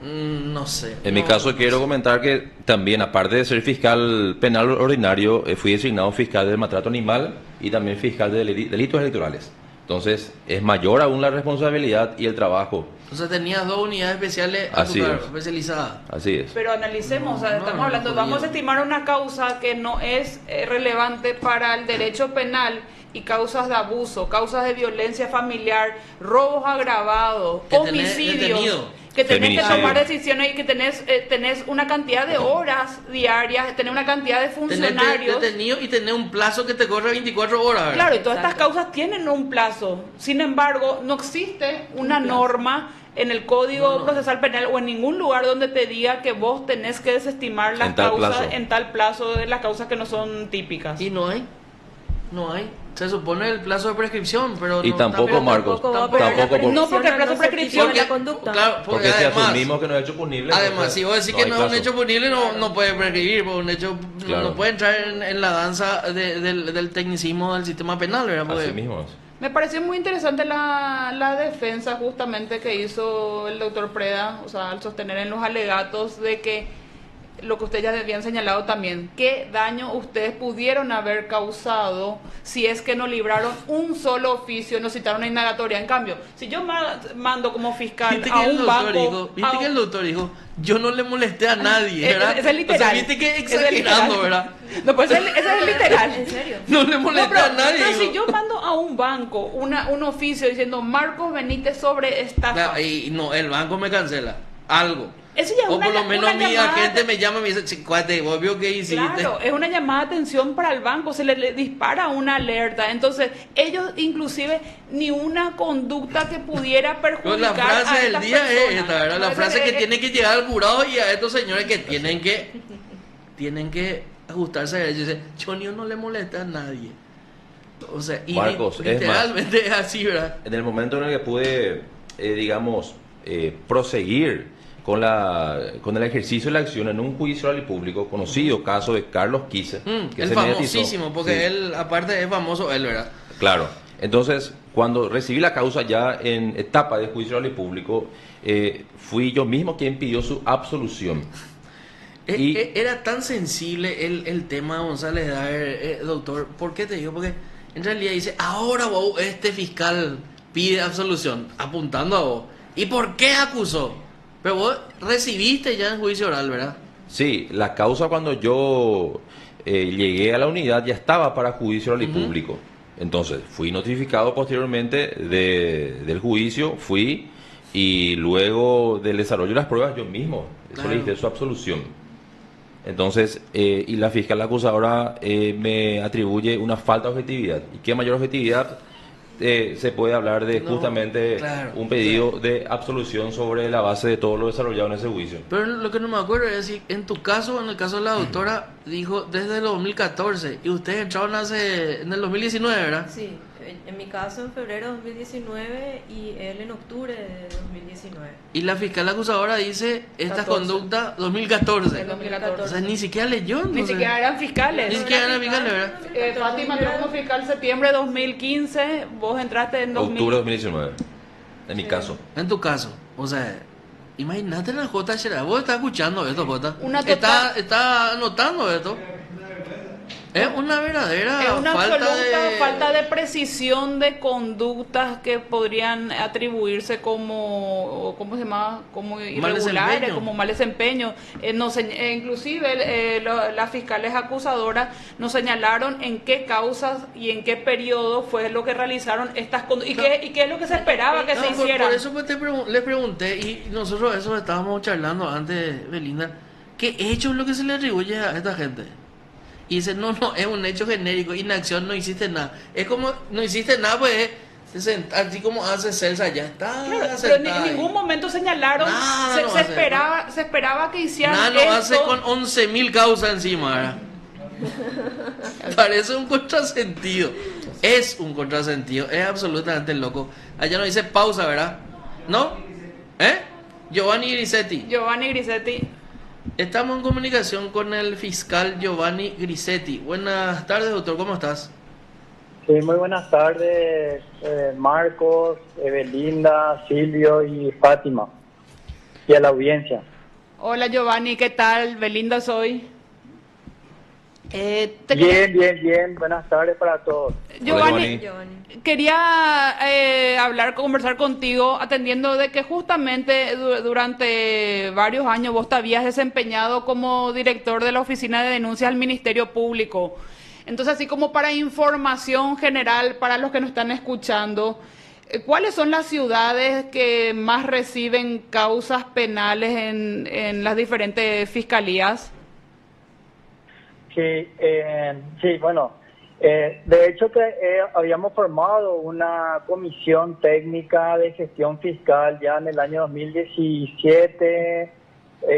No sé. En mi caso quiero comentar que también, aparte de ser fiscal penal ordinario, fui designado fiscal del maltrato animal y también fiscal de delitos electorales. Entonces es mayor aún la responsabilidad y el trabajo. Entonces tenías 2 unidades especiales a tu cargo, especializadas. Así es. Pero analicemos, o sea, estamos hablando, vamos a estimar una causa que no es relevante para el derecho penal y causas de abuso, causas de violencia familiar, robos agravados, homicidios, que tenés que tomar decisiones y que tenés una cantidad de horas diarias, tenés una cantidad de funcionarios. Detenido y tenés un plazo que te corre 24 horas. ¿verdad? Claro, y todas estas causas tienen un plazo. Sin embargo, no existe una norma en el Código Procesal Penal o en ningún lugar donde te diga que vos tenés que desestimar las causas en tal plazo de las causas que no son típicas. Y no hay. Se supone el plazo de prescripción, pero y no, tampoco, Marcos, no, porque el plazo de prescripción la conducta. Claro, porque si además, asumimos que no es hecho punible. Además, si vos decís que no es un hecho punible, no puede prescribir, porque un hecho no puede entrar en la danza del tecnicismo del sistema penal, ¿verdad? Porque así mismo es. Me pareció muy interesante la defensa justamente que hizo el doctor Preda, o sea, al sostener en los alegatos de que lo que ustedes ya habían señalado también, qué daño ustedes pudieron haber causado si es que no libraron un solo oficio, no citaron una indagatoria. En cambio, si yo mando como fiscal a un banco... Viste que el doctor dijo, yo no le molesté a nadie, ¿verdad? Es literal. O sea, viste que exagerando, ¿verdad? No, pues ese es literal. ¿En serio? No le molesté a nadie. Pero si yo mando a un banco un oficio diciendo Marcos Benítez sobre estafa... Y no, el banco me cancela. algo. Eso ya es O una, por lo menos una mi llamada, agente me llama y me dice, cuate, vos vio que hiciste. claro, es una llamada de atención para el banco, se le dispara una alerta. Entonces, ellos inclusive ni una conducta que pudiera Pero perjudicar la frase a del estas día personas. es esta, ¿verdad? La frase que tiene que llegar al jurado y a estos señores que tienen que ajustarse a ellos. Dice, Chonio no le molesta a nadie. O sea, y Marcos, literalmente es así, ¿verdad? En el momento en el que pude, proseguir con el ejercicio de la acción en un juicio oral y público, conocido caso de Carlos Quise, que el se famosísimo, mediatizó. porque Sí, él, aparte, es famoso él, ¿verdad? claro. Entonces, cuando recibí la causa ya en etapa de juicio oral y público, fui yo mismo quien pidió su absolución. Era tan sensible el tema, González Daer, doctor. ¿Por qué te digo? Porque en realidad dice, ahora vos, este fiscal pide absolución, apuntando a vos. ¿Y por qué acusó? Pero vos recibiste ya en juicio oral, ¿verdad? Sí, la causa cuando yo llegué a la unidad ya estaba para juicio oral y público. Entonces, fui notificado posteriormente del juicio, fui y luego del desarrollo de las pruebas yo mismo solicité su absolución. Entonces, y la fiscal acusadora me atribuye una falta de objetividad. ¿Y qué mayor objetividad se puede hablar de justamente un pedido de absolución sobre la base de todo lo desarrollado en ese juicio? Pero lo que no me acuerdo es si en tu caso, en el caso de la doctora, dijo desde el 2014 y ustedes entraron en el 2019, ¿verdad? Sí, en mi caso en febrero de 2019 y él en octubre de 2019. Y la fiscal acusadora dice esta 14. conducta 2014. El 2014. O sea, ni siquiera leyó. Ni siquiera eran fiscales. Ni siquiera eran fiscales, ¿verdad? Fátima entró como fiscal septiembre de 2015, vos entraste en Octubre de 2019, en mi caso. En tu caso, o sea, imagínate la J. Shera, vos estás escuchando esto, J. Una total- Está anotando esto. Es una verdadera Es una falta absoluta de... falta de precisión de conductas que podrían atribuirse como, ¿cómo se llama? Como irregulares, desempeño. como mal desempeño. Inclusive las fiscales acusadoras nos señalaron en qué causas y en qué periodo fue lo que realizaron estas conductas y qué es lo que se esperaba que No, se hiciera. por eso pues les pregunté y nosotros eso estábamos charlando antes, Belinda, ¿qué hecho es lo que se le atribuye a esta gente? Y dice, no, es un hecho genérico, inacción, no hiciste nada. Es como, no hiciste nada, pues, así como hace Celsa, ya está. Claro, pero en ningún momento señalaron, se esperaba que hicieran nada lo esto. hace con 11.000 causas encima, ¿verdad? Parece un contrasentido. Es un contrasentido, es absolutamente loco. Allá no dice pausa, ¿verdad? ¿No? Giovanni Grisetti. Estamos en comunicación con el fiscal Giovanni Grisetti. Buenas tardes, doctor, ¿cómo estás? Sí, muy buenas tardes, Marcos, Belinda, Silvio y Fátima, y a la audiencia. Hola Giovanni, ¿qué tal? Belinda soy. Bien, buenas tardes para todos. Giovanni, quería conversar contigo atendiendo de que justamente durante varios años vos te habías desempeñado como director de la Oficina de Denuncias al Ministerio Público. Entonces, así como para información general para los que nos están escuchando, ¿cuáles son las ciudades que más reciben causas penales en las diferentes fiscalías? Sí, bueno, de hecho que habíamos formado una comisión técnica de gestión fiscal ya en el año 2017,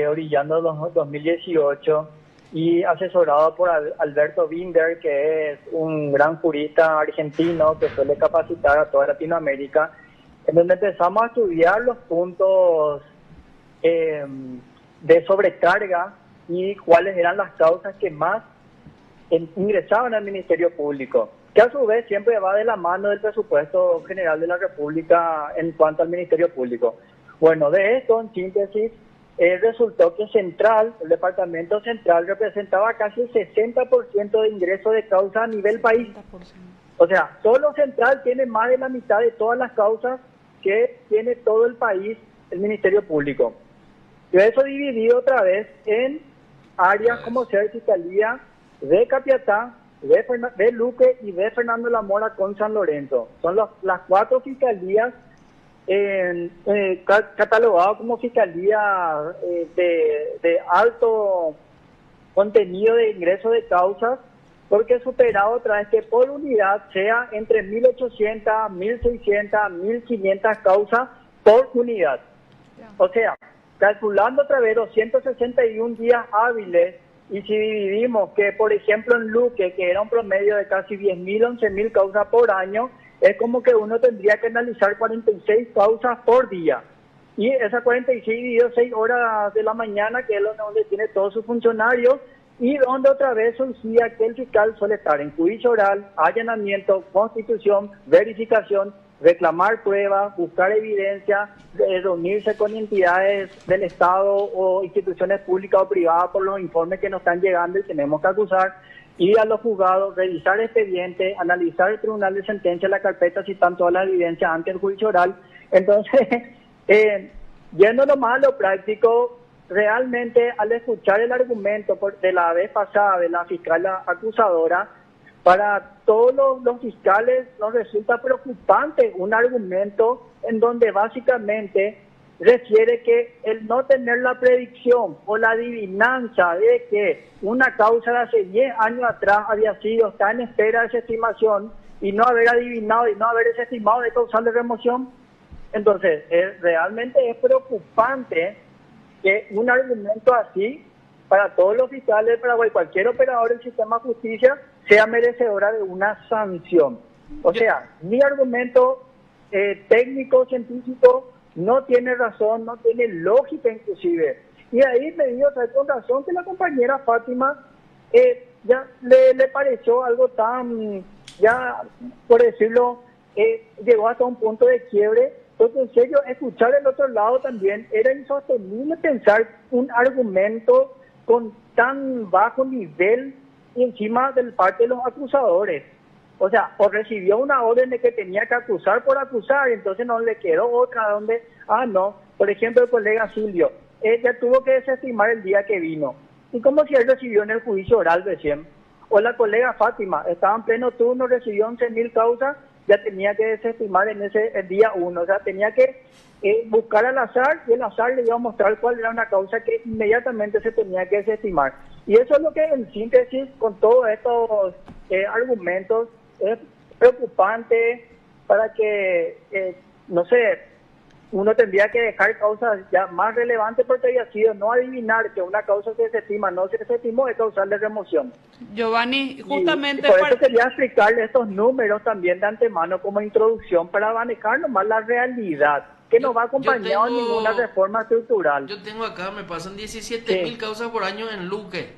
orillando 2018, y asesorado por Alberto Binder, que es un gran jurista argentino que suele capacitar a toda Latinoamérica, en donde empezamos a estudiar los puntos de sobrecarga y cuáles eran las causas que más ingresaban al Ministerio Público, que a su vez siempre va de la mano del presupuesto general de la República en cuanto al Ministerio Público. Bueno, de esto, en síntesis, resultó que el Departamento Central representaba casi el 60% de ingreso de causa a nivel país. O sea, solo Central tiene más de la mitad de todas las causas que tiene todo el país, el Ministerio Público. Y eso dividido otra vez en áreas como ser Fiscalía de Capiatá, de Luque y de Fernando La Mora con San Lorenzo. Son las 4 fiscalías catalogado como fiscalía de alto contenido de ingreso de causas, porque superado otra vez que por unidad sea entre 1.800, 1.600, 1.500 causas por unidad. O sea, calculando otra vez 261 días hábiles, y si dividimos que, por ejemplo, en Luque, que era un promedio de casi 10.000, 11.000 causas por año, es como que uno tendría que analizar 46 causas por día. Y esas 46 dividido 6 horas de la mañana, que es donde tiene todos sus funcionarios, y donde otra vez surgía que el fiscal suele estar en juicio oral, allanamiento, constitución, verificación, reclamar pruebas, buscar evidencia, reunirse con entidades del Estado o instituciones públicas o privadas por los informes que nos están llegando y tenemos que acusar, ir a los juzgados, revisar expedientes, analizar el tribunal de sentencia, la carpeta, si están todas las evidencias ante el juicio oral. Entonces, yéndonos más a lo práctico, realmente al escuchar el argumento de la vez pasada de la fiscal acusadora, para todos los fiscales nos resulta preocupante un argumento en donde básicamente refiere que el no tener la predicción o la adivinanza de que una causa de hace 10 años atrás había sido, está en espera de desestimación, y no haber adivinado y no haber desestimado de causal de remoción. Entonces, realmente es preocupante que un argumento así, para todos los fiscales de Paraguay, cualquier operador del sistema de justicia, sea merecedora de una sanción. O sea, mi argumento técnico, científico, no tiene razón, no tiene lógica inclusive. Y ahí me dio con razón que la compañera Fátima ya le pareció algo tan, ya por decirlo, llegó hasta un punto de quiebre. Entonces, en serio, escuchar el otro lado también era insostenible pensar un argumento con tan bajo nivel y encima del parte de los acusadores. O sea, o recibió una orden de que tenía que acusar por acusar, entonces no le quedó otra donde, no, por ejemplo, el colega Silvio, ya tuvo que desestimar el día que vino. Y como si él recibió en el juicio oral recién. O la colega Fátima, estaba en pleno turno, recibió 11.000 causas, ya tenía que desestimar en el día 1. O sea, tenía que buscar al azar, y el azar le iba a mostrar cuál era una causa que inmediatamente se tenía que desestimar. Y eso es lo que, en síntesis, con todos estos argumentos, es preocupante para que, no sé, uno tendría que dejar causas ya más relevantes porque había sido no adivinar que una causa se desestima, no se desestimó, de causal de remoción. Giovanni, justamente... Y por eso quería explicarle estos números también de antemano como introducción para manejar nomás la realidad, que no va acompañado de ninguna reforma estructural. Yo tengo acá, me pasan 17.000 causas por año en Luque,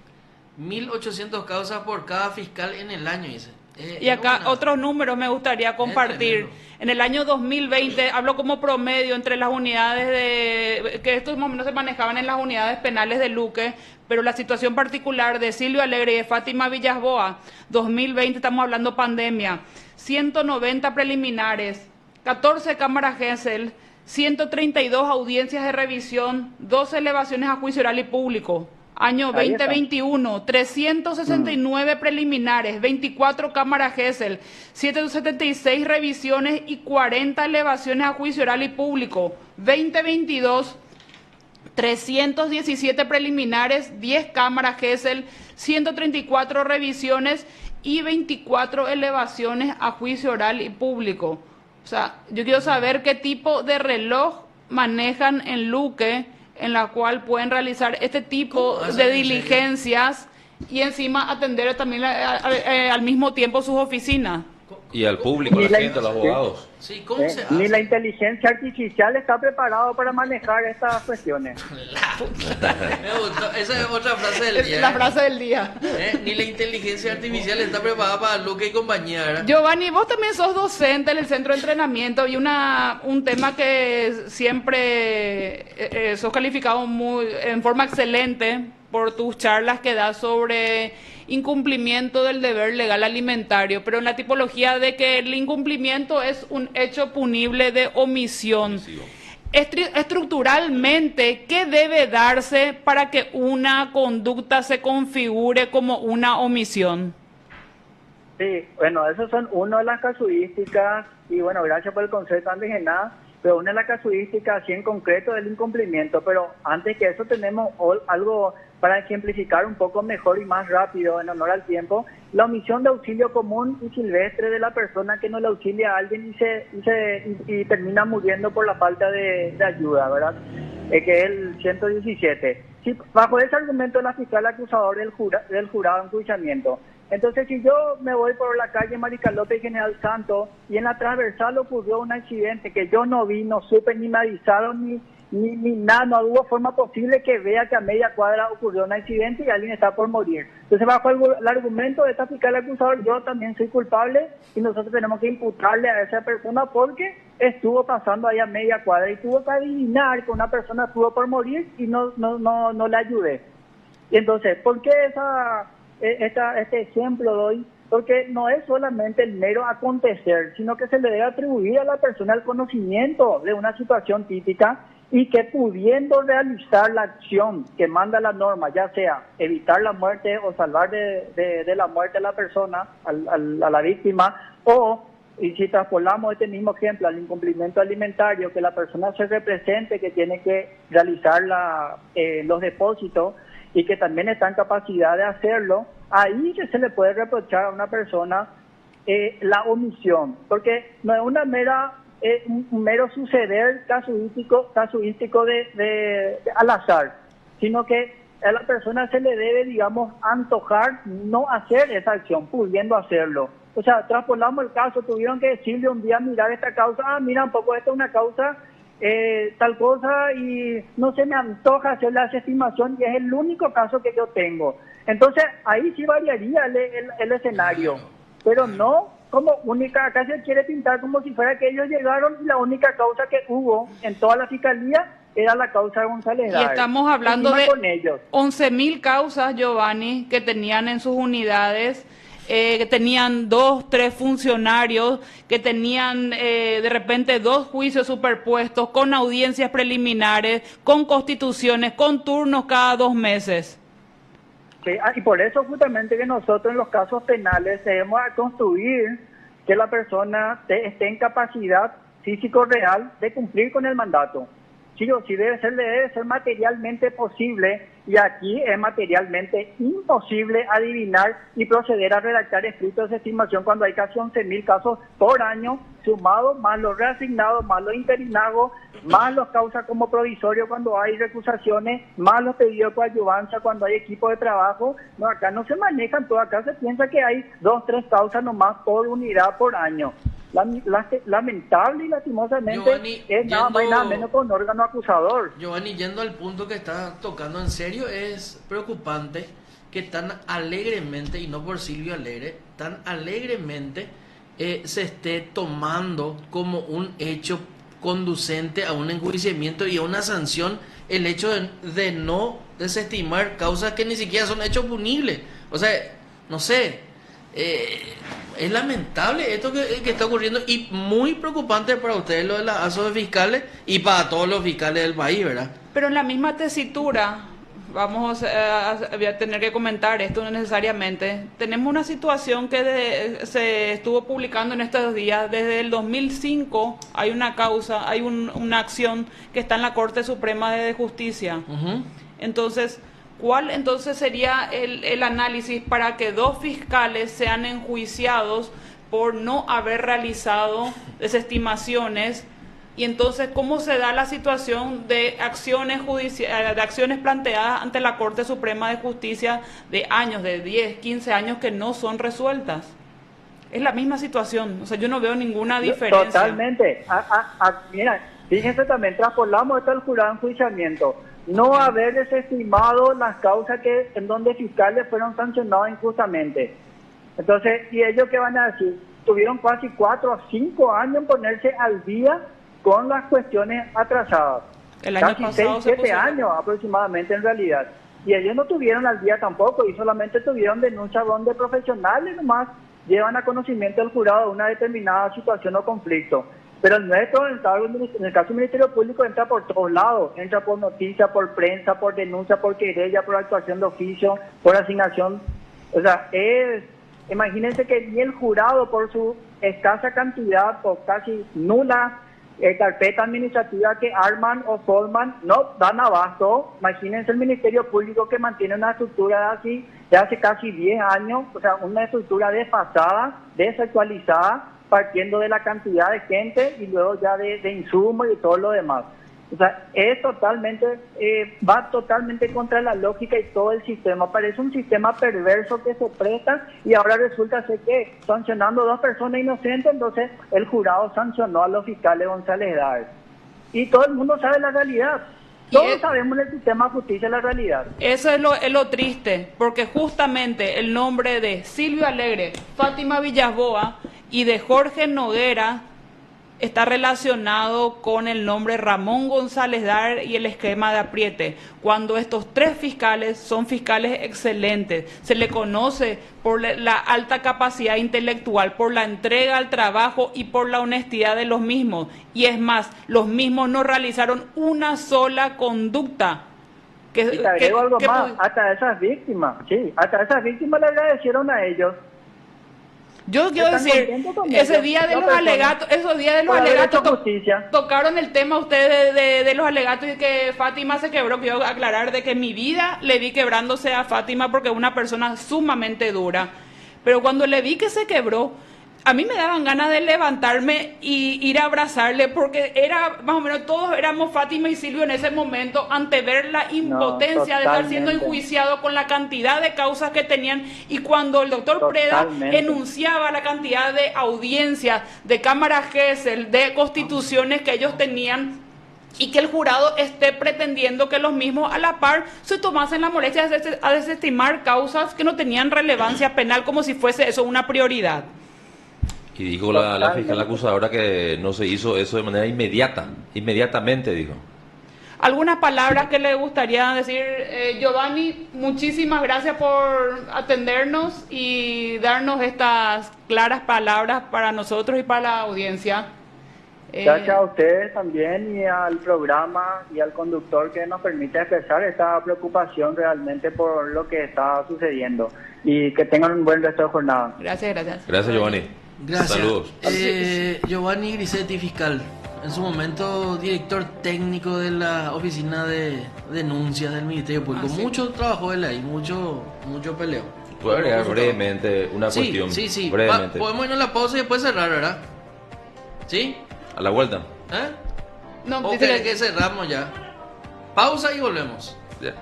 1.800 causas por cada fiscal en el año, dice. Y acá otros números me gustaría compartir. En el año 2020, hablo como promedio entre las unidades que estos más o menos se manejaban en las unidades penales de Luque, pero la situación particular de Silvio Alegre y de Fátima Villasboa, 2020, estamos hablando pandemia, 190 preliminares, 14 cámaras Gesell, 132 audiencias de revisión, 12 elevaciones a juicio oral y público. Año 2021, 369 preliminares, 24 cámaras Gesell, 776 revisiones y 40 elevaciones a juicio oral y público. 2022, 317 preliminares, 10 cámaras Gesell, 134 revisiones y 24 elevaciones a juicio oral y público. O sea, yo quiero saber qué tipo de reloj manejan en Luque, en la cual pueden realizar este tipo de diligencias y encima atender también al mismo tiempo sus oficinas. Y al público, a la gente, a los abogados. Sí, ¿cómo se hace? Ni la inteligencia artificial está preparado para manejar estas cuestiones. Me gustó. Esa es otra frase del día. La frase del día. Ni la inteligencia artificial está preparada para Luque y compañía, ¿verdad? Giovanni, vos también sos docente en el centro de entrenamiento y un tema que siempre sos calificado en forma excelente por tus charlas que das sobre incumplimiento del deber legal alimentario, pero en la tipología de que el incumplimiento es un hecho punible de omisión. Estructuralmente, ¿qué debe darse para que una conducta se configure como una omisión? Sí, bueno, esas son una de las casuísticas y bueno, gracias por el concepto antes de nada. pero una es la casuística así en concreto del incumplimiento. Pero antes que eso tenemos algo para ejemplificar un poco mejor y más rápido en honor al tiempo, la omisión de auxilio común y silvestre de la persona que no le auxilia a alguien y termina muriendo por la falta de ayuda, ¿verdad? Que es el 117. Sí, bajo ese argumento la fiscal acusador del jurado en enjuiciamiento. Entonces, si yo me voy por la calle Maricalope y General Santos y en la transversal ocurrió un accidente que yo no vi, no supe, ni me avisaron, ni nada, no hubo forma posible que vea que a media cuadra ocurrió un accidente y alguien está por morir. Entonces, bajo el argumento de esta fiscal acusador, yo también soy culpable y nosotros tenemos que imputarle a esa persona porque estuvo pasando ahí a media cuadra y tuvo que adivinar que una persona estuvo por morir y no le ayudé. Y entonces, ¿por qué este ejemplo doy? Porque no es solamente el mero acontecer, sino que se le debe atribuir a la persona el conocimiento de una situación típica y que pudiendo realizar la acción que manda la norma, ya sea evitar la muerte o salvar de la muerte a la persona, a la víctima, o, y si traspolamos este mismo ejemplo al incumplimiento alimentario, que la persona se represente que tiene que realizar los depósitos y que también está en capacidad de hacerlo, ahí se le puede reprochar a una persona la omisión, porque no es una un mero suceder casuístico al azar, sino que a la persona se le debe, digamos, antojar no hacer esa acción, pudiendo hacerlo. O sea, traspolamos el caso, tuvieron que decirle un día, mirar esta causa, mira un poco, esta es una causa tal cosa y no se me antoja hacer la estimación y es el único caso que yo tengo. Entonces, ahí sí variaría el escenario, pero no como única. Acá se quiere pintar como si fuera que ellos llegaron y la única causa que hubo en toda la fiscalía era la causa de González Daer. Y estamos hablando de 11.000 causas, Giovanni, que tenían en sus unidades, que tenían 2, 3 funcionarios, que tenían de repente 2 juicios superpuestos, con audiencias preliminares, con constituciones, con turnos cada 2 meses. Sí, y por eso justamente que nosotros en los casos penales debemos construir que la persona esté en capacidad físico real de cumplir con el mandato. Sí o sí debe ser materialmente posible, y aquí es materialmente imposible adivinar y proceder a redactar escritos de estimación cuando hay casi 11.000 casos por año, sumados más los reasignados, más los interinados, más los causas como provisorio cuando hay recusaciones, más los pedidos de coadyuvancia cuando hay equipo de trabajo. No, acá no se manejan todo, acá se piensa que hay 2, 3 causas nomás por unidad por año. Lamentable y lastimosamente, Giovanni, es nada más y nada menos con un órgano acusador. Giovanni, yendo al punto que está tocando en serio, es preocupante que tan alegremente, y no por Silvio Alegre, tan alegremente se esté tomando como un hecho conducente a un enjuiciamiento y a una sanción el hecho de no desestimar causas que ni siquiera son hechos punibles. O sea, no sé. Es lamentable esto que está ocurriendo y muy preocupante para ustedes lo de las ASO de fiscales y para todos los fiscales del país, ¿verdad? Pero en la misma tesitura, voy a tener que comentar esto necesariamente, tenemos una situación que se estuvo publicando en estos días. Desde el 2005 hay una causa, hay una acción que está en la Corte Suprema de Justicia. Entonces, ¿cuál entonces sería el análisis para que 2 fiscales sean enjuiciados por no haber realizado desestimaciones? Y entonces, ¿cómo se da la situación de acciones judiciales, de acciones planteadas ante la Corte Suprema de Justicia de años, de 10, 15 años que no son resueltas? Es la misma situación, o sea, yo no veo ninguna diferencia. Totalmente. Mira, fíjense también, traspolamos esto al jurado de enjuiciamiento. No haber desestimado las causas en donde fiscales fueron sancionados injustamente. Entonces, ¿y ellos qué van a decir? Tuvieron casi 4 o 5 años en ponerse al día con las cuestiones atrasadas. El año casi pasado 6, 7 años aproximadamente en realidad. Y ellos no tuvieron al día tampoco, y solamente tuvieron denuncias donde profesionales nomás llevan a conocimiento del jurado de una determinada situación o conflicto. Pero el nuestro, en el caso del Ministerio Público, entra por todos lados. Entra por noticia, por prensa, por denuncia, por querella, por actuación de oficio, por asignación. O sea, imagínense que ni el jurado, por su escasa cantidad o casi nula carpeta administrativa que arman o forman, no dan abasto. Imagínense el Ministerio Público que mantiene una estructura de hace casi 10 años, o sea, una estructura desfasada, desactualizada, partiendo de la cantidad de gente y luego ya de insumos y todo lo demás. O sea, es totalmente, va totalmente contra la lógica y todo el sistema. Parece un sistema perverso que se presta y ahora resulta ser que sancionando a 2 personas inocentes, entonces el jurado sancionó a los fiscales González Dáez. Y todo el mundo sabe la realidad. Todos sabemos en el sistema de justicia la realidad. Eso es lo triste, porque justamente el nombre de Silvio Alegre, Fátima Villasboa y de Jorge Noguera está relacionado con el nombre Ramón González Dáez y el esquema de apriete, cuando estos 3 fiscales son fiscales excelentes. Se le conoce por la alta capacidad intelectual, por la entrega al trabajo y por la honestidad de los mismos. Y es más, los mismos no realizaron una sola conducta. Y te agrego algo más, hasta esas víctimas le agradecieron a ellos. Yo quiero decir, ese día de los alegatos, tocaron el tema ustedes de los alegatos y que Fátima se quebró. Quiero aclarar de que en mi vida le vi quebrándose a Fátima porque es una persona sumamente dura. Pero cuando le vi que se quebró, a mí me daban ganas de levantarme y ir a abrazarle, porque era más o menos todos éramos Fátima y Silvio en ese momento, ante ver la impotencia de estar siendo enjuiciado con la cantidad de causas que tenían. Y cuando el doctor Preda enunciaba la cantidad de audiencias, de cámaras Gesell, de constituciones que ellos tenían, y que el jurado esté pretendiendo que los mismos a la par se tomasen la molestia a desestimar causas que no tenían relevancia penal, como si fuese eso una prioridad. Y dijo la fiscal acusadora que no se hizo eso de manera inmediatamente dijo. ¿Algunas palabras que le gustaría decir? Giovanni, muchísimas gracias por atendernos y darnos estas claras palabras para nosotros y para la audiencia. Gracias a ustedes también y al programa y al conductor que nos permite expresar esta preocupación realmente por lo que está sucediendo. Y que tengan un buen resto de jornada. Gracias. Gracias, Giovanni. Gracias. Saludos. Giovanni Grisetti, fiscal, en su momento director técnico de la oficina de denuncias del Ministerio Público. Mucho trabajó él ahí, mucho peleo. Puedo agregar brevemente una cuestión. Sí. Brevemente. Podemos irnos a la pausa y después cerrar, ¿verdad? ¿Sí? A la vuelta. No, ¿O querés que cerramos ya? Pausa y volvemos. Ya.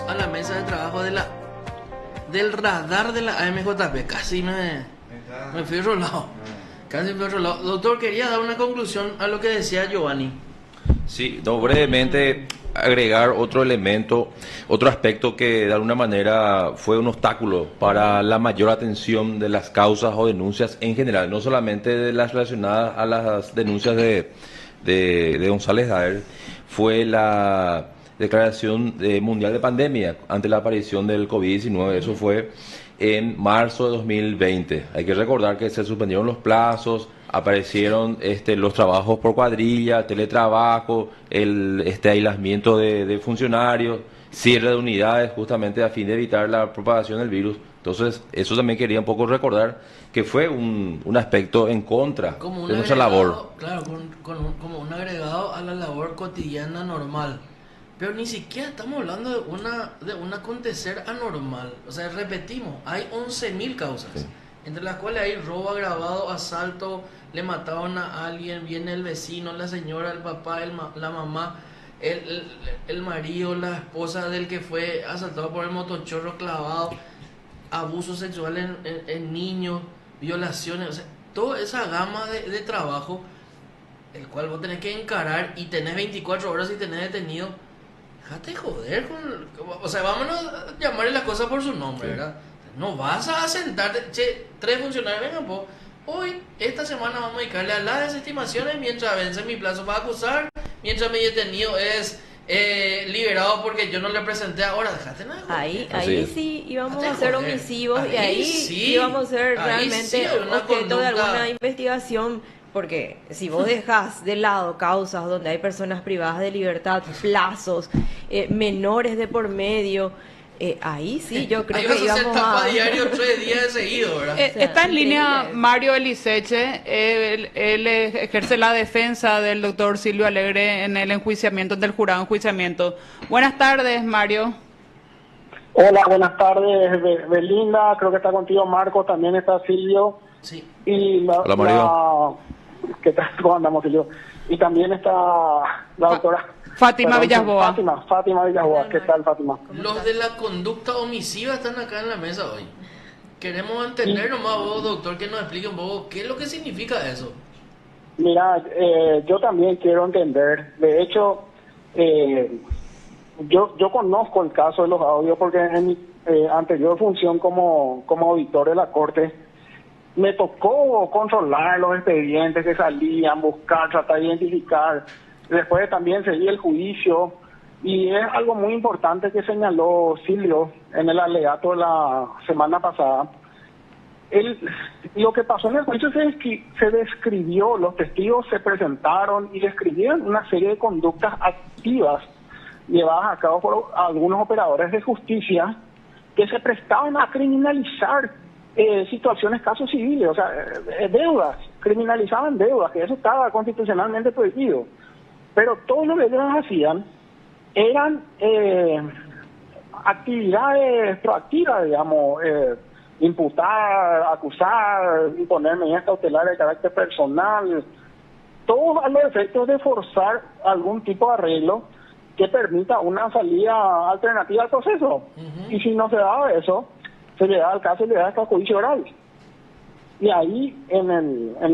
A la mesa de trabajo del radar de la AMJP. Casi me fui a otro lado. Doctor, quería dar una conclusión a lo que decía Giovanni. Sí, brevemente agregar otro elemento, otro aspecto que de alguna manera fue un obstáculo para la mayor atención de las causas o denuncias en general, no solamente de las relacionadas a las denuncias de González Dáez, fue la declaración mundial de pandemia ante la aparición del COVID-19. Eso fue en marzo de 2020. Hay que recordar que se suspendieron los plazos, aparecieron los trabajos por cuadrilla, teletrabajo, el aislamiento de funcionarios, cierre de unidades justamente a fin de evitar la propagación del virus. Entonces, eso también quería un poco recordar que fue un aspecto en contra de nuestra labor. Claro, como un agregado a la labor cotidiana normal. Pero ni siquiera estamos hablando de un acontecer anormal. O sea, repetimos, hay 11.000 causas, sí, entre las cuales hay robo agravado, asalto, le mataron a alguien, viene el vecino, la señora, el papá, la mamá, el marido, la esposa del que fue asaltado por el motochorro clavado, abuso sexual en niños, violaciones, o sea, toda esa gama de trabajo, el cual vos tenés que encarar y tenés 24 horas y tenés detenido. Déjate joder o sea, vámonos a llamarle las cosas por su nombre, sí, ¿verdad? No vas a sentarte, 3 funcionarios, vengan, pues, hoy, esta semana vamos a dedicarle a las desestimaciones mientras vence mi plazo para acusar, mientras mi detenido es liberado porque yo no le presenté ahora. Déjate nada. Ahí sí íbamos a ser omisivos y ahí sí íbamos a ser realmente objeto de alguna investigación. Porque si vos dejás de lado causas donde hay personas privadas de libertad, plazos, menores de por medio, Ahí sí, yo creo Ahí que vas a hacer íbamos tapa a... diario 3 días de seguido, ¿verdad? Está en línea increíble. Mario Eliseche. Él ejerce la defensa del doctor Silvio Alegre en el enjuiciamiento, del jurado enjuiciamiento. Buenas tardes, Mario. Hola, buenas tardes, Belinda. Creo que está contigo Marco, también está Silvio. Sí. Y Hola, Mario. ¿Qué tal? ¿Cómo andamos, Silvio? Y también está la doctora... Fátima Villasboa. Fátima Villasboa. ¿Qué tal, Fátima? Los de la conducta omisiva están acá en la mesa hoy. Queremos entender nomás vos, doctor, que nos explique un poco qué es lo que significa eso. Mira, yo también quiero entender. De hecho, yo conozco el caso de los audios porque en mi anterior función como auditor de la Corte me tocó controlar los expedientes que salían, buscar, tratar de identificar. Después también seguí el juicio y es algo muy importante que señaló Silvio en el alegato de la semana pasada. Lo que pasó en el juicio se describió, los testigos se presentaron y describieron una serie de conductas activas llevadas a cabo por algunos operadores de justicia que se prestaban a criminalizar situaciones, casos civiles, o sea, deudas, criminalizaban deudas, que eso estaba constitucionalmente prohibido. Pero todo lo que ellos hacían eran actividades proactivas, digamos, imputar, acusar, imponer medidas cautelares de carácter personal, todos a los efectos de forzar algún tipo de arreglo que permita una salida alternativa al proceso. Y si no se daba eso, se le daba el caso y le daba hasta juicio oral. Y ahí, en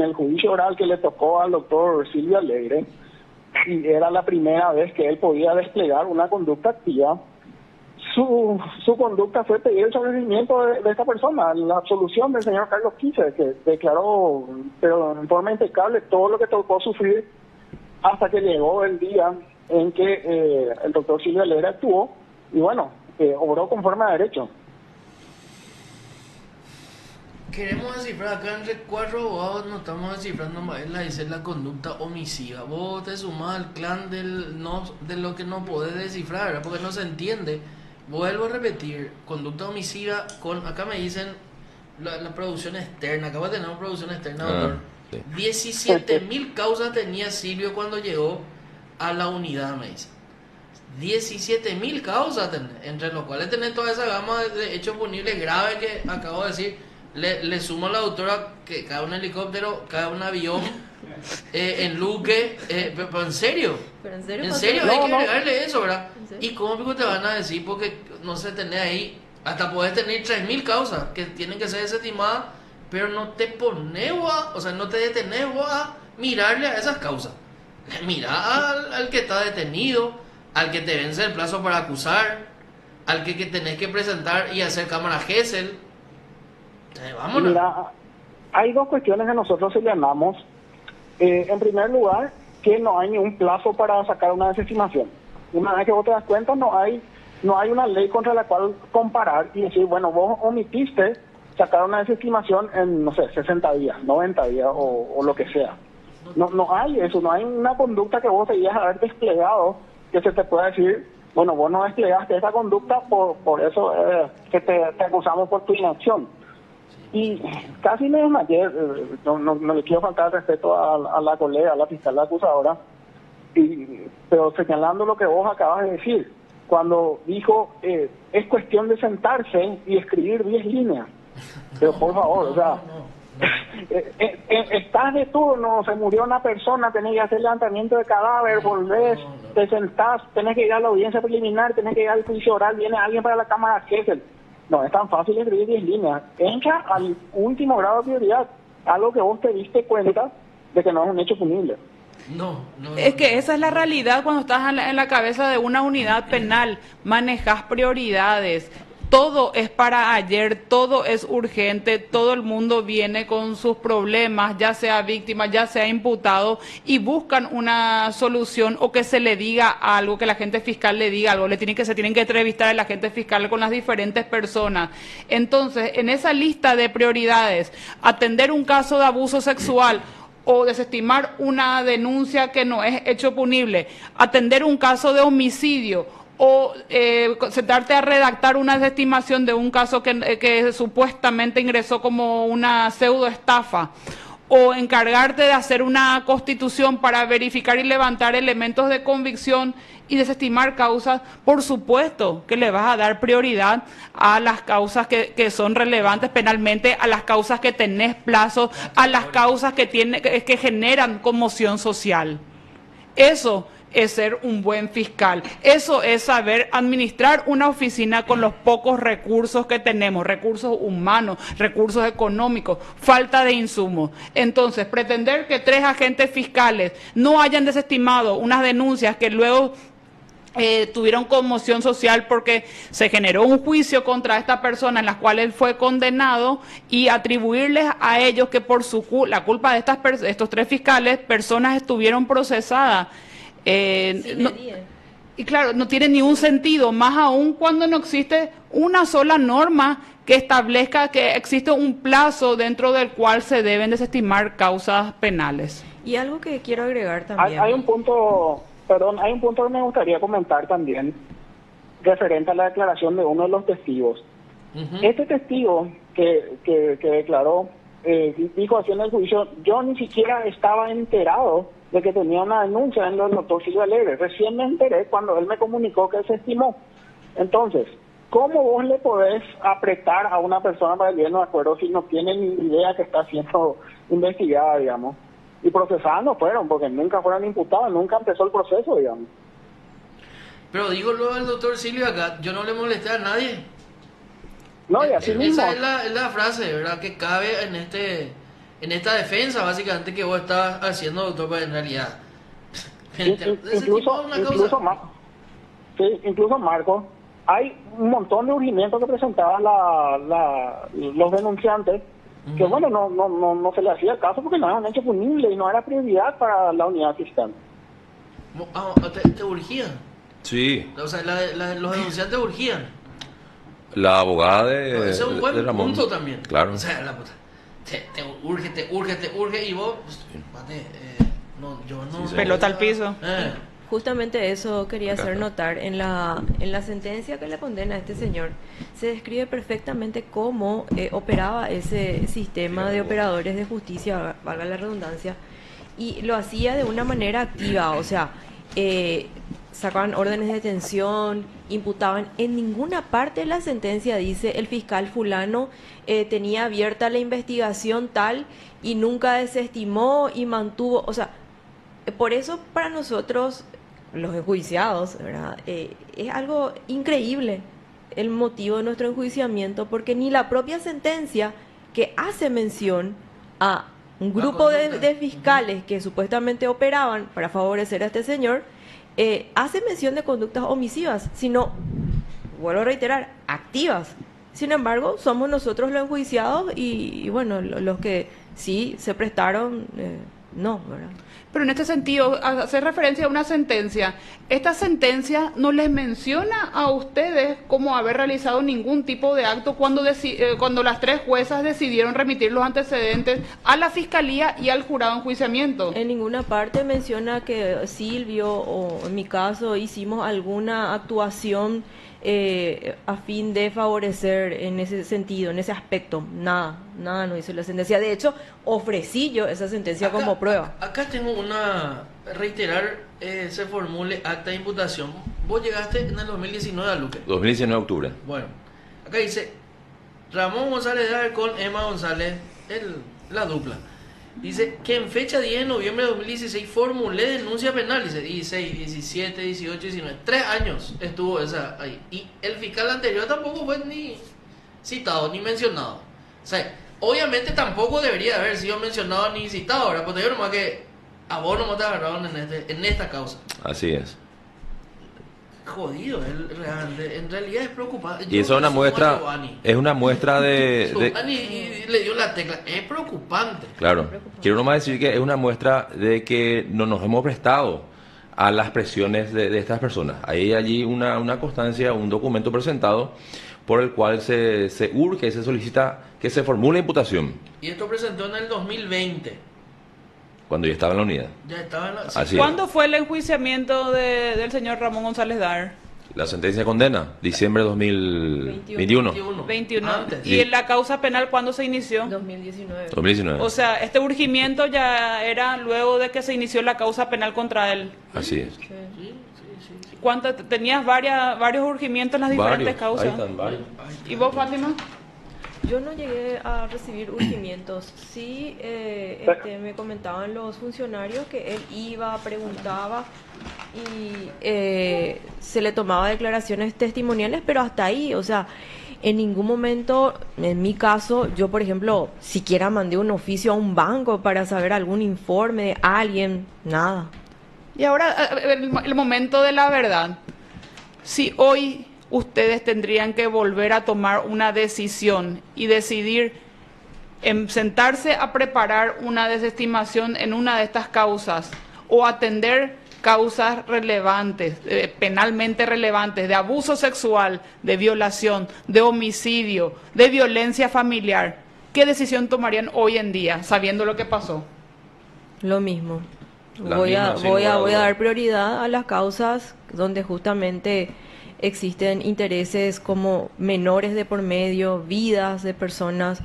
el juicio oral que le tocó al doctor Silvio Alegre, y era la primera vez que él podía desplegar una conducta activa, su conducta fue pedir el sobreseimiento de esta persona, la absolución del señor Carlos Quise, que declaró, pero en forma impecable, todo lo que tocó sufrir hasta que llegó el día en que el doctor Silvio Alegre actuó y bueno, obró conforme a derecho. Queremos descifrar acá entre 4 abogados, no estamos descifrando más, dice la conducta omisiva. Vos te sumás al clan de lo que no podés descifrar, ¿verdad? Porque no se entiende. Vuelvo a repetir, conducta omisiva acá me dicen la producción externa, acabo de tener una producción externa, doctor. Sí. 17.000 causas tenía Silvio cuando llegó a la unidad, me dicen. 17.000 causas tenés, entre los cuales tenés toda esa gama de hechos punibles graves que acabo de decir. Le sumo a la doctora que cae un helicóptero, cae un avión, en Luque, pero en serio. Pero en serio, hay que agregarle eso, ¿verdad? ¿Y cómo pico te van a decir? Porque no se tenés ahí, hasta podés tener 3.000 causas que tienen que ser desestimadas, pero no te pones no te detenés a mirarle a esas causas. Mira al que está detenido, al que te vence el plazo para acusar, al que tenés que presentar y hacer cámara Gesell. Vámonos. Mira, hay dos cuestiones que nosotros señalamos. En primer lugar, que no hay ningún plazo para sacar una desestimación. Una vez que vos te das cuenta, no hay una ley contra la cual comparar y decir, bueno, vos omitiste sacar una desestimación en, no sé, 60 días, 90 días o lo que sea. No hay eso, no hay una conducta que vos debías haber desplegado que se te pueda decir, bueno, vos no desplegaste esa conducta, por eso que te acusamos por tu inacción. Y casi me desmayé, no le quiero faltar el respeto a la colega, a la fiscal acusadora, pero señalando lo que vos acabas de decir, cuando dijo, es cuestión de sentarse y escribir 10 líneas. Pero por favor, o sea, estás de turno, se murió una persona, tenés que hacer levantamiento de cadáver, volvés, te sentás, tenés que ir a la audiencia preliminar, tenés que ir al juicio oral, viene alguien para la cámara Gesell. No es tan fácil escribir 10 líneas. Entra al último grado de prioridad, algo que vos te diste cuenta de que no es un hecho punible. Es que esa es la realidad cuando estás en la cabeza de una unidad penal. Manejas prioridades. Todo es para ayer, todo es urgente, todo el mundo viene con sus problemas, ya sea víctima, ya sea imputado, y buscan una solución o que se le diga algo, que la agente fiscal le diga algo, se tienen que entrevistar a la agente fiscal con las diferentes personas. Entonces, en esa lista de prioridades, atender un caso de abuso sexual o desestimar una denuncia que no es hecho punible, atender un caso de homicidio o sentarte a redactar una desestimación de un caso que supuestamente ingresó como una pseudo estafa, o encargarte de hacer una constitución para verificar y levantar elementos de convicción y desestimar causas, por supuesto que le vas a dar prioridad a las causas que son relevantes penalmente, a las causas que tenés plazo, a las causas que generan conmoción social. Eso es ser un buen fiscal. Eso es saber administrar una oficina con los pocos recursos que tenemos, recursos humanos, recursos económicos, falta de insumos. Entonces, pretender que 3 agentes fiscales no hayan desestimado unas denuncias que luego tuvieron conmoción social porque se generó un juicio contra esta persona en la cual él fue condenado, y atribuirles a ellos que por la culpa de estos 3 fiscales, personas estuvieron procesadas. Y claro, no tiene ni un sentido, más aún cuando no existe una sola norma que establezca que existe un plazo dentro del cual se deben desestimar causas penales. Y algo que quiero agregar también. Hay un punto, hay un punto que me gustaría comentar también, referente a la declaración de uno de los testigos. Este testigo que declaró, dijo así en el juicio: yo ni siquiera estaba enterado de que tenía una denuncia en el doctor Silvio Alegre. Recién me enteré cuando él me comunicó que se estimó. Entonces, ¿cómo vos le podés apretar a una persona para el bien de acuerdo si no tiene ni idea que está siendo investigada, digamos? Y procesadas no fueron, porque nunca fueron imputados, nunca empezó el proceso, digamos. Pero digo luego al doctor Silvio acá, yo no le molesté a nadie. No, y así mismo. Esa es la frase, ¿verdad?, que cabe en esta defensa, básicamente, que vos estás haciendo, doctor, pero en realidad. Incluso Marco, hay un montón de urgimientos que presentaban los denunciantes, que bueno, no se le hacía caso porque no era un hecho punible y no era prioridad para la unidad fiscal. ¿Te urgían? Sí. O sea, los denunciantes urgían. La abogada de ese es un buen Ramón. punto también. Claro. O sea, te urge y vos, pues, yo no. Sí, pelota al piso. Justamente eso quería hacer notar. En la sentencia que le condena a este señor, se describe perfectamente cómo operaba ese sistema de operadores de justicia, valga la redundancia, y lo hacía de una manera activa. O sea, sacaban órdenes de detención, imputaban. En ninguna parte de la sentencia dice el fiscal fulano tenía abierta la investigación tal y nunca desestimó y mantuvo. O sea, por eso para nosotros, los enjuiciados, ¿verdad?, es algo increíble el motivo de nuestro enjuiciamiento, porque ni la propia sentencia, que hace mención a un grupo de fiscales que supuestamente operaban para favorecer a este señor, hace mención de conductas omisivas, sino, vuelvo a reiterar, activas. Sin embargo, somos nosotros los enjuiciados y bueno, los que sí se prestaron, no, ¿verdad? Pero en este sentido, hacer referencia a una sentencia, esta sentencia no les menciona a ustedes como haber realizado ningún tipo de acto cuando las 3 juezas decidieron remitir los antecedentes a la Fiscalía y al jurado de enjuiciamiento. En ninguna parte menciona que Silvio, o en mi caso, hicimos alguna actuación a fin de favorecer en ese sentido, en ese aspecto. Nada no hizo la sentencia. De hecho, ofrecí yo esa sentencia como prueba. Acá tengo reiterar, se formule acta de imputación. Vos llegaste en el 2019 a Luque. 2019 de octubre. Bueno, acá dice Ramón González Dar con Emma González, la dupla. Dice que en fecha 10 de noviembre de 2016 formulé denuncia penal. Dice 16, 17, 18, 19. 3 años estuvo esa ahí. Y el fiscal anterior tampoco fue ni citado ni mencionado. O sea, obviamente tampoco debería haber sido mencionado ni citado, ¿verdad? Porque yo nomás que a vos nomás te agarraron en esta causa. Así es. Jodido, en realidad es preocupante. Y eso es una muestra, de... Y le dio la tecla, es preocupante. Claro, quiero nomás decir que es una muestra de que no nos hemos prestado a las presiones de estas personas. Hay allí una constancia, un documento presentado por el cual se urge, se solicita que se formule imputación. Y esto presentó en el 2020. Cuando ya estaba en la unidad. Ya estaba en la... Así ¿Cuándo fue el enjuiciamiento del señor Ramón González Dar? La sentencia de condena, diciembre de 2021. 21. Antes. ¿Y en la causa penal cuándo se inició? 2019. 2019. O sea, este urgimiento ya era luego de que se inició la causa penal contra él. Así es. ¿Tenías varios urgimientos en las diferentes Varios, causas? ahí están varios. ¿Y vos, Fátima? Yo no llegué a recibir urgimientos. Sí, me comentaban los funcionarios que él iba, preguntaba y se le tomaba declaraciones testimoniales, pero hasta ahí, o sea, en ningún momento, en mi caso, yo, por ejemplo, siquiera mandé un oficio a un banco para saber algún informe de alguien, nada. Y ahora el momento de la verdad. Si hoy ustedes tendrían que volver a tomar una decisión y decidir sentarse a preparar una desestimación en una de estas causas o atender causas relevantes, penalmente relevantes, de abuso sexual, de violación, de homicidio, de violencia familiar, ¿qué decisión tomarían hoy en día, sabiendo lo que pasó? Lo mismo. La Voy a misma. dar prioridad a las causas donde justamente existen intereses como menores de por medio, vidas de personas,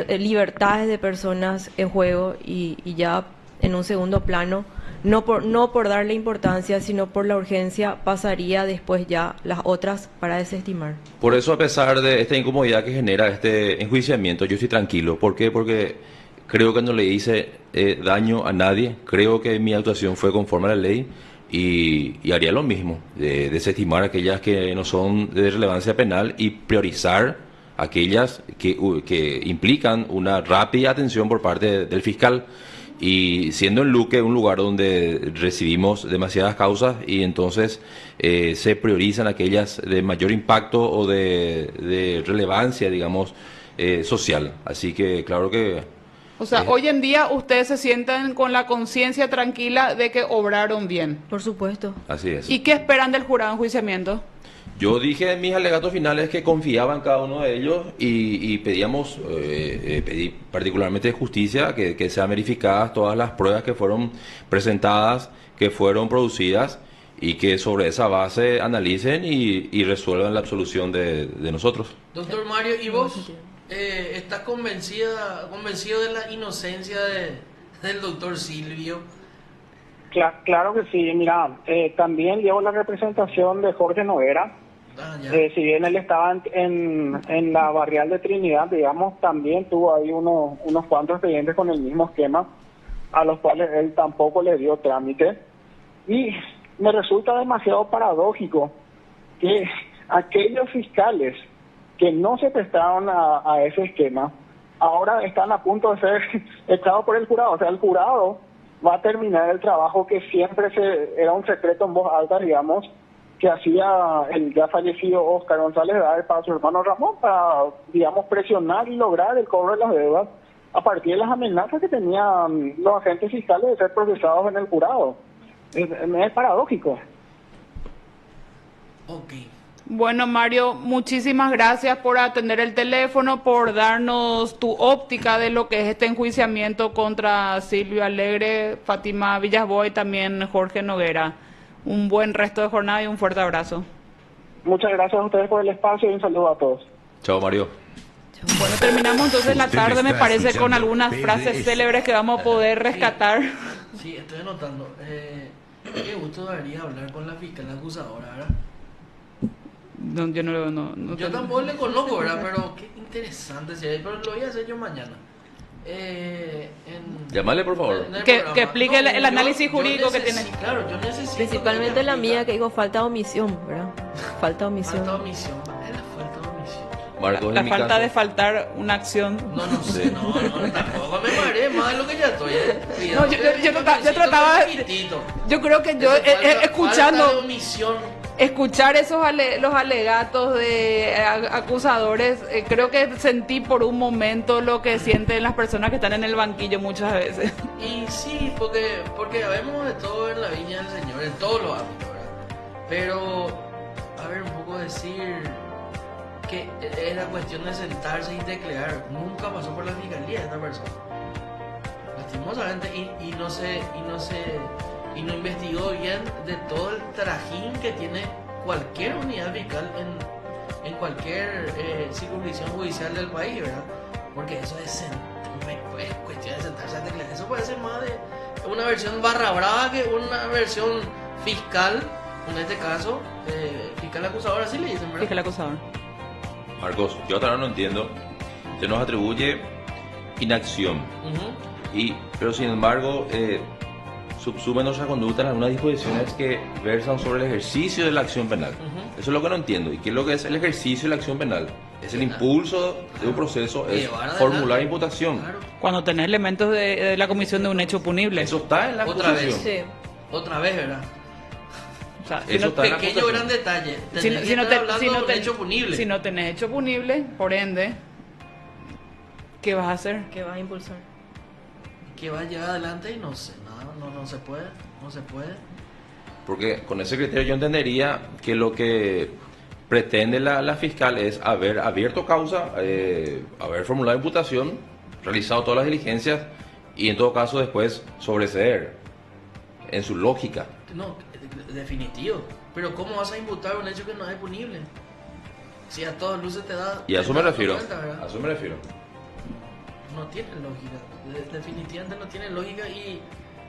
libertades de personas en juego y ya en un segundo plano, no por darle importancia, sino por la urgencia, pasaría después ya las otras para desestimar. Por eso, a pesar de esta incomodidad que genera este enjuiciamiento, yo estoy tranquilo. ¿Por qué? Porque creo que no le hice daño a nadie. Creo que mi actuación fue conforme a la ley y haría lo mismo, de desestimar aquellas que no son de relevancia penal y priorizar aquellas que implican una rápida atención por parte del fiscal. Y siendo en Luque un lugar donde recibimos demasiadas causas y entonces se priorizan aquellas de mayor impacto o de relevancia, digamos, social. Así que claro que... O sea, hoy en día ustedes se sienten con la conciencia tranquila de que obraron bien. Por supuesto. Así es. ¿Y qué esperan del jurado de enjuiciamiento? Yo dije en mis alegatos finales que confiaba en cada uno de ellos y pedí particularmente de justicia que sean verificadas todas las pruebas que fueron presentadas, que fueron producidas y que sobre esa base analicen y resuelvan la absolución de nosotros. Doctor Mario, ¿y vos estás convencido de la inocencia del doctor Silvio? Claro que sí, mira, también llevo la representación de Jorge Noguera. Si bien él estaba en la barrial de Trinidad, digamos, también tuvo ahí unos cuantos expedientes con el mismo esquema, a los cuales él tampoco le dio trámite. Y me resulta demasiado paradójico que aquellos fiscales que no se prestaron a ese esquema, ahora están a punto de ser echados por el jurado. O sea, el jurado va a terminar el trabajo que siempre era un secreto en voz alta, digamos, que hacía el ya fallecido Oscar González Daer para su hermano Ramón, para, digamos, presionar y lograr el cobro de las deudas a partir de las amenazas que tenían los agentes fiscales de ser procesados en el jurado. Es paradójico. Ok. Bueno, Mario, muchísimas gracias por atender el teléfono, por darnos tu óptica de lo que es este enjuiciamiento contra Silvio Alegre, Fátima Villasboa y también Jorge Noguera. Un buen resto de jornada y un fuerte abrazo. Muchas gracias a ustedes por el espacio y un saludo a todos. Chao, Mario. Bueno, terminamos entonces la tarde, me parece, con algunas frases célebres que vamos a poder rescatar. Sí, estoy anotando. Qué gusto daría hablar con la fiscal acusadora, ¿verdad? No, yo tampoco le conozco, ¿verdad? Pero qué interesante sería. Pero lo voy a hacer yo mañana. Llámale, por favor. Que explique el análisis jurídico que tiene. Claro, yo necesito. Principalmente la mía que digo falta de omisión, ¿verdad? Falta de omisión. Falta de omisión. Es la falta de omisión. Marcos, la falta de faltar una acción. No sé, no, tampoco me mareé más de lo que ya estoy. No, yo trataba. Yo creo que yo escuchando. Falta de omisión. Escuchar los alegatos de acusadores, creo que sentí por un momento lo que sienten las personas que están en el banquillo muchas veces. Y sí, porque vemos de todo en la viña del Señor, en todos los ámbitos, ¿verdad? Pero, a ver, un poco decir que era cuestión de sentarse y teclear. Nunca pasó por la fiscalía esta persona. Lastimosamente, y no investigó bien de todo el trajín que tiene cualquier unidad fiscal en cualquier circunscripción judicial del país, ¿verdad? Porque eso es cuestión de sentarse a teclear. Eso puede ser más de una versión barra brava que una versión fiscal, en este caso, fiscal acusador, así le dicen, ¿verdad? Fiscal acusador. Marcos, yo hasta ahora no entiendo. Se nos atribuye inacción. Pero sin embargo, subsume nuestra conducta en algunas disposiciones que versan sobre el ejercicio de la acción penal. Eso es lo que no entiendo. ¿Y qué es lo que es el ejercicio de la acción penal? Es el impulso de un proceso, es formular imputación. Claro. Cuando tenés elementos de la comisión de un hecho punible. Eso está en la Otra acusación. vez. Sí. Otra vez, ¿verdad? O sea, Eso está en la Pequeño acusación. gran detalle. si no- si no te- Hablando si no de un te- hecho punible. si no tenés hecho punible, por ende, ¿qué vas a hacer? ¿Qué vas a impulsar? Que va a llegar adelante y no sé, no se puede, no se puede. Porque con ese criterio yo entendería que lo que pretende la fiscal es haber abierto causa, haber formulado imputación, realizado todas las diligencias y en todo caso después sobreseer en su lógica. No, definitivo. Pero ¿cómo vas a imputar un hecho que no es punible? Si a todas luces te da... Y a eso te me das refiero. cuenta, ¿verdad? A eso me refiero. No tiene lógica. Definitivamente no tiene lógica y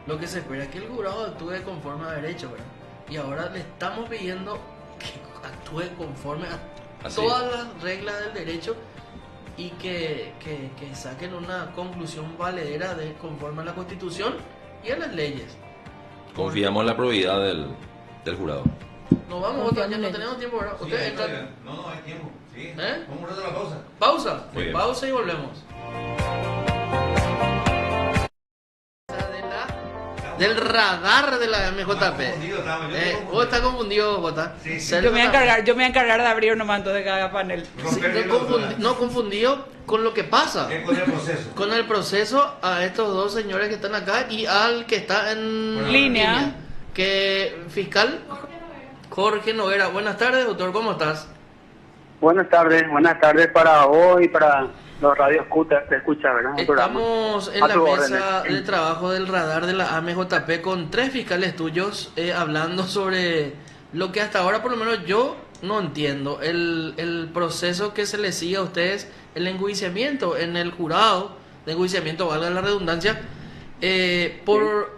lo que se espera es que el jurado actúe conforme a derecho, ¿verdad? Y ahora le estamos pidiendo que actúe conforme a Así. todas las reglas del derecho y que saquen una conclusión valedera conforme a la Constitución y a las leyes. Confiamos en la probidad del jurado. Nos vamos otra, ya no tenemos tiempo, ¿verdad? Ustedes están- No, hay tiempo. Sí. ¿Eh? Vamos un rato a la pausa. Pausa. Muy bien. Pausa y volvemos. Del radar de la MJP. Vos estás confundido, Jota. Yo me voy a encargar de abrir nomás entonces de cada panel. Sí, no confundido con lo que pasa. Con el proceso. Con el proceso a estos dos señores que están acá y al que está en Línea. Que fiscal Jorge Noguera. Buenas tardes, doctor, ¿cómo estás? Buenas tardes para vos y para los radioescuchas, ¿verdad? El programa. Estamos en A la tu mesa orden. de trabajo del radar de la AMJP con 3 fiscales tuyos hablando sobre lo que hasta ahora por lo menos yo no entiendo. El proceso que se les sigue a ustedes, el enjuiciamiento en el jurado, de enjuiciamiento, valga la redundancia, por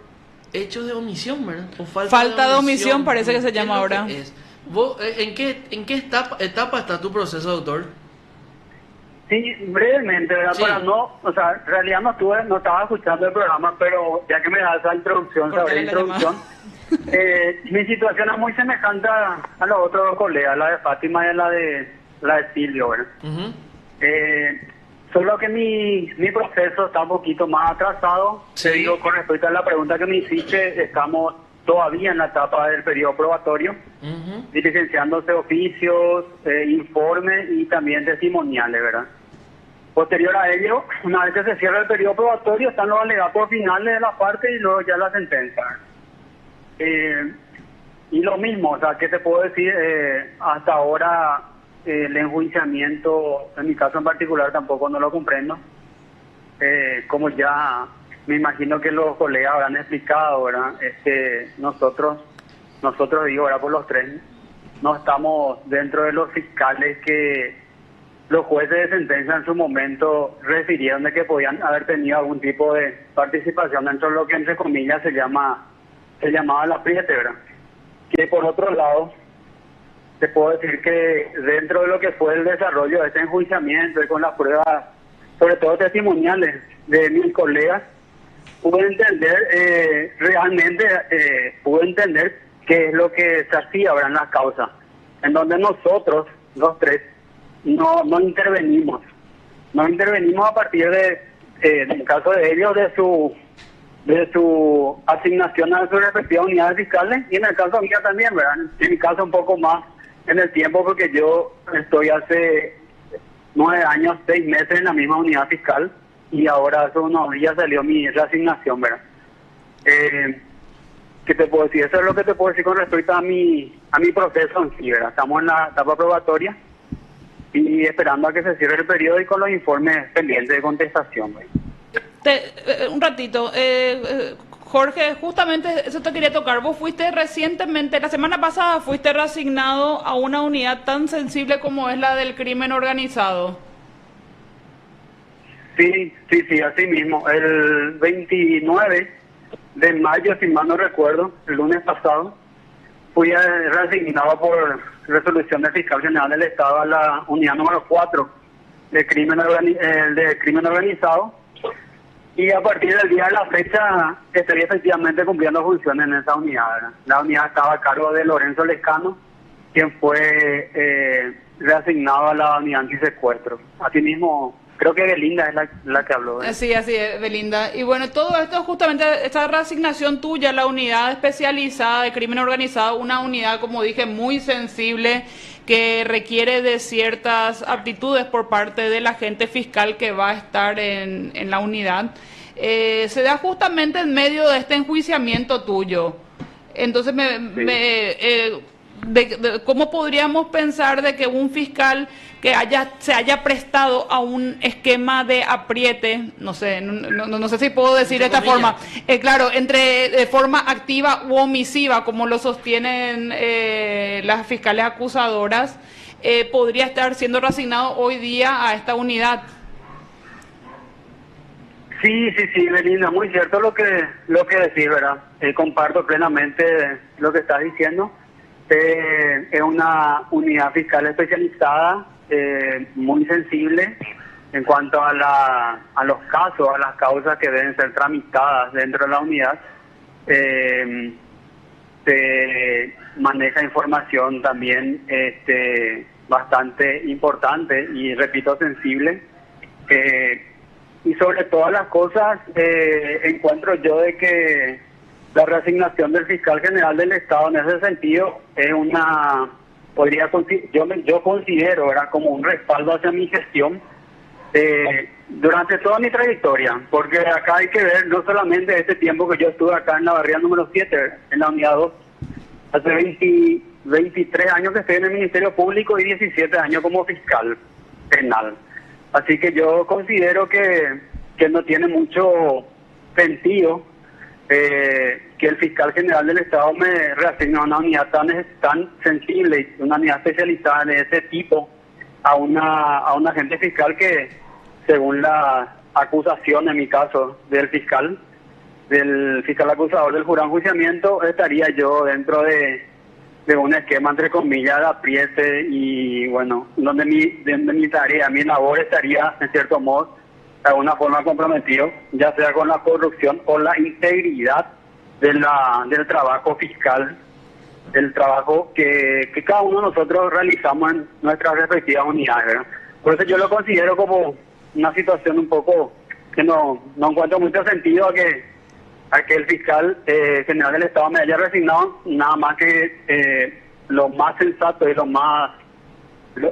hechos de omisión, ¿verdad? O Falta de omisión parece que se llama ¿Qué es lo ahora. que es? ¿Vos, en qué etapa está tu proceso, doctor? Sí, brevemente, ¿verdad? Sí. Para no, o sea, en realidad no estaba escuchando el programa, pero ya que me das esa introducción, Cortale sobre la la introducción, mi situación es muy semejante a los otros dos colegas, la de Fátima y la de Silvio, ¿verdad? Ujú. Solo que mi proceso está un poquito más atrasado. Sí. Te digo, con respecto a la pregunta que me hiciste, estamos todavía en la etapa del periodo probatorio, Ujú. diligenciándose oficios, informes y también testimoniales, ¿verdad? Posterior a ello, una vez que se cierra el periodo probatorio, están los alegatos finales de la parte y luego ya la sentencia. Y lo mismo, o sea, ¿qué te puedo decir? Hasta ahora el enjuiciamiento, en mi caso en particular, tampoco no lo comprendo. Como ya me imagino que los colegas habrán explicado, ¿verdad? Nosotros digo, ahora por los 3, no estamos dentro de los fiscales que los jueces de sentencia en su momento refirieron de que podían haber tenido algún tipo de participación dentro de lo que entre comillas se llamaba la priete, ¿verdad? Que por otro lado, te puedo decir que dentro de lo que fue el desarrollo de este enjuiciamiento y con las pruebas, sobre todo testimoniales de mis colegas, pude entender qué es lo que se hacía ahora en la causa, en donde nosotros, los 3, no intervenimos. No intervenimos a partir en el caso de ellos, de su asignación a sus respectivas unidades fiscales, y en el caso mío también, ¿verdad? En mi caso un poco más en el tiempo, porque yo estoy hace 9 años, 6 meses en la misma unidad fiscal, y ahora hace unos días salió mi reasignación, ¿verdad? ¿Qué te puedo decir? Eso es lo que te puedo decir con respecto a mi proceso en sí, ¿verdad? Estamos en la etapa probatoria y esperando a que se cierre el periodo y con los informes pendientes de contestación, ¿verdad? Un ratito, Jorge, justamente eso te quería tocar. Vos fuiste recientemente, la semana pasada, fuiste reasignado a una unidad tan sensible como es la del crimen organizado. Sí, así mismo. El 29 de mayo, si mal no recuerdo, el lunes pasado, fui reasignado por resolución del fiscal general del Estado a la unidad número 4 de crimen organizado. Y a partir del día de la fecha estaría efectivamente cumpliendo funciones en esa unidad, ¿verdad? La unidad estaba a cargo de Lorenzo Lescano, quien fue reasignado a la unidad antisecuestro. Asimismo, creo que Belinda es la que habló. Sí, así es, Belinda. Y bueno, todo esto, justamente esta reasignación tuya, la unidad especializada de crimen organizado, una unidad, como dije, muy sensible, que requiere de ciertas aptitudes por parte del agente fiscal que va a estar en la unidad, se da justamente en medio de este enjuiciamiento tuyo. Entonces, ¿cómo podríamos pensar de que un fiscal que se haya prestado a un esquema de apriete, no sé si puedo decir de esta forma, claro, de forma activa u omisiva, como lo sostienen las fiscales acusadoras, podría estar siendo reasignado hoy día a esta unidad? Sí, Belinda, muy cierto lo que decís, ¿verdad? Comparto plenamente lo que estás diciendo. Es una unidad fiscal especializada, muy sensible en cuanto a los casos, a las causas que deben ser tramitadas dentro de la unidad. Se maneja información también bastante importante y, repito, sensible. Y sobre todas las cosas, encuentro yo de que la reasignación del fiscal general del Estado en ese sentido es yo considero, ¿verdad?, como un respaldo hacia mi gestión durante toda mi trayectoria, porque acá hay que ver no solamente este tiempo que yo estuve acá en la barriada número 7, en la unidad 2, hace 23 años que estoy en el Ministerio Público y 17 años como fiscal penal. Así que yo considero que no tiene mucho sentido que el fiscal general del Estado me reasigne a una unidad tan sensible, una unidad especializada de ese tipo, a un agente fiscal que, según la acusación, en mi caso, del fiscal acusador del jurado de enjuiciamiento, estaría yo dentro de un esquema, entre comillas, de apriete y, bueno, donde mi tarea, mi labor estaría, en cierto modo, de alguna forma comprometido, ya sea con la corrupción o la integridad del trabajo fiscal, del trabajo que cada uno de nosotros realizamos en nuestras respectivas unidades, ¿verdad? Por eso yo lo considero como una situación un poco que no encuentro mucho sentido a que el fiscal general del Estado me haya resignado, nada más que lo más sensato y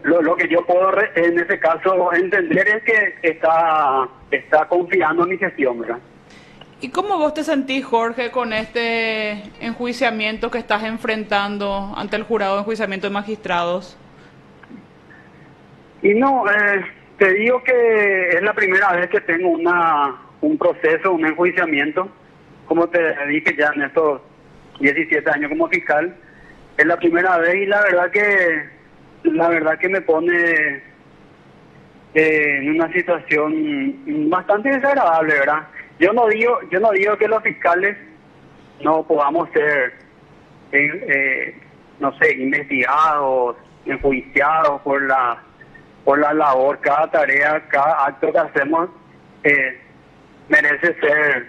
lo que yo puedo en ese caso entender es que está confiando en mi gestión, ¿verdad? ¿Y cómo vos te sentís, Jorge, con este enjuiciamiento que estás enfrentando ante el jurado de enjuiciamiento de magistrados? Y no, te digo que es la primera vez que tengo un proceso, un enjuiciamiento. Como te dije ya en estos 17 años como fiscal, es la primera vez y la verdad que me pone en una situación bastante desagradable, ¿verdad? Yo no digo que los fiscales no podamos ser investigados, enjuiciados por la labor. Cada tarea, cada acto que hacemos merece ser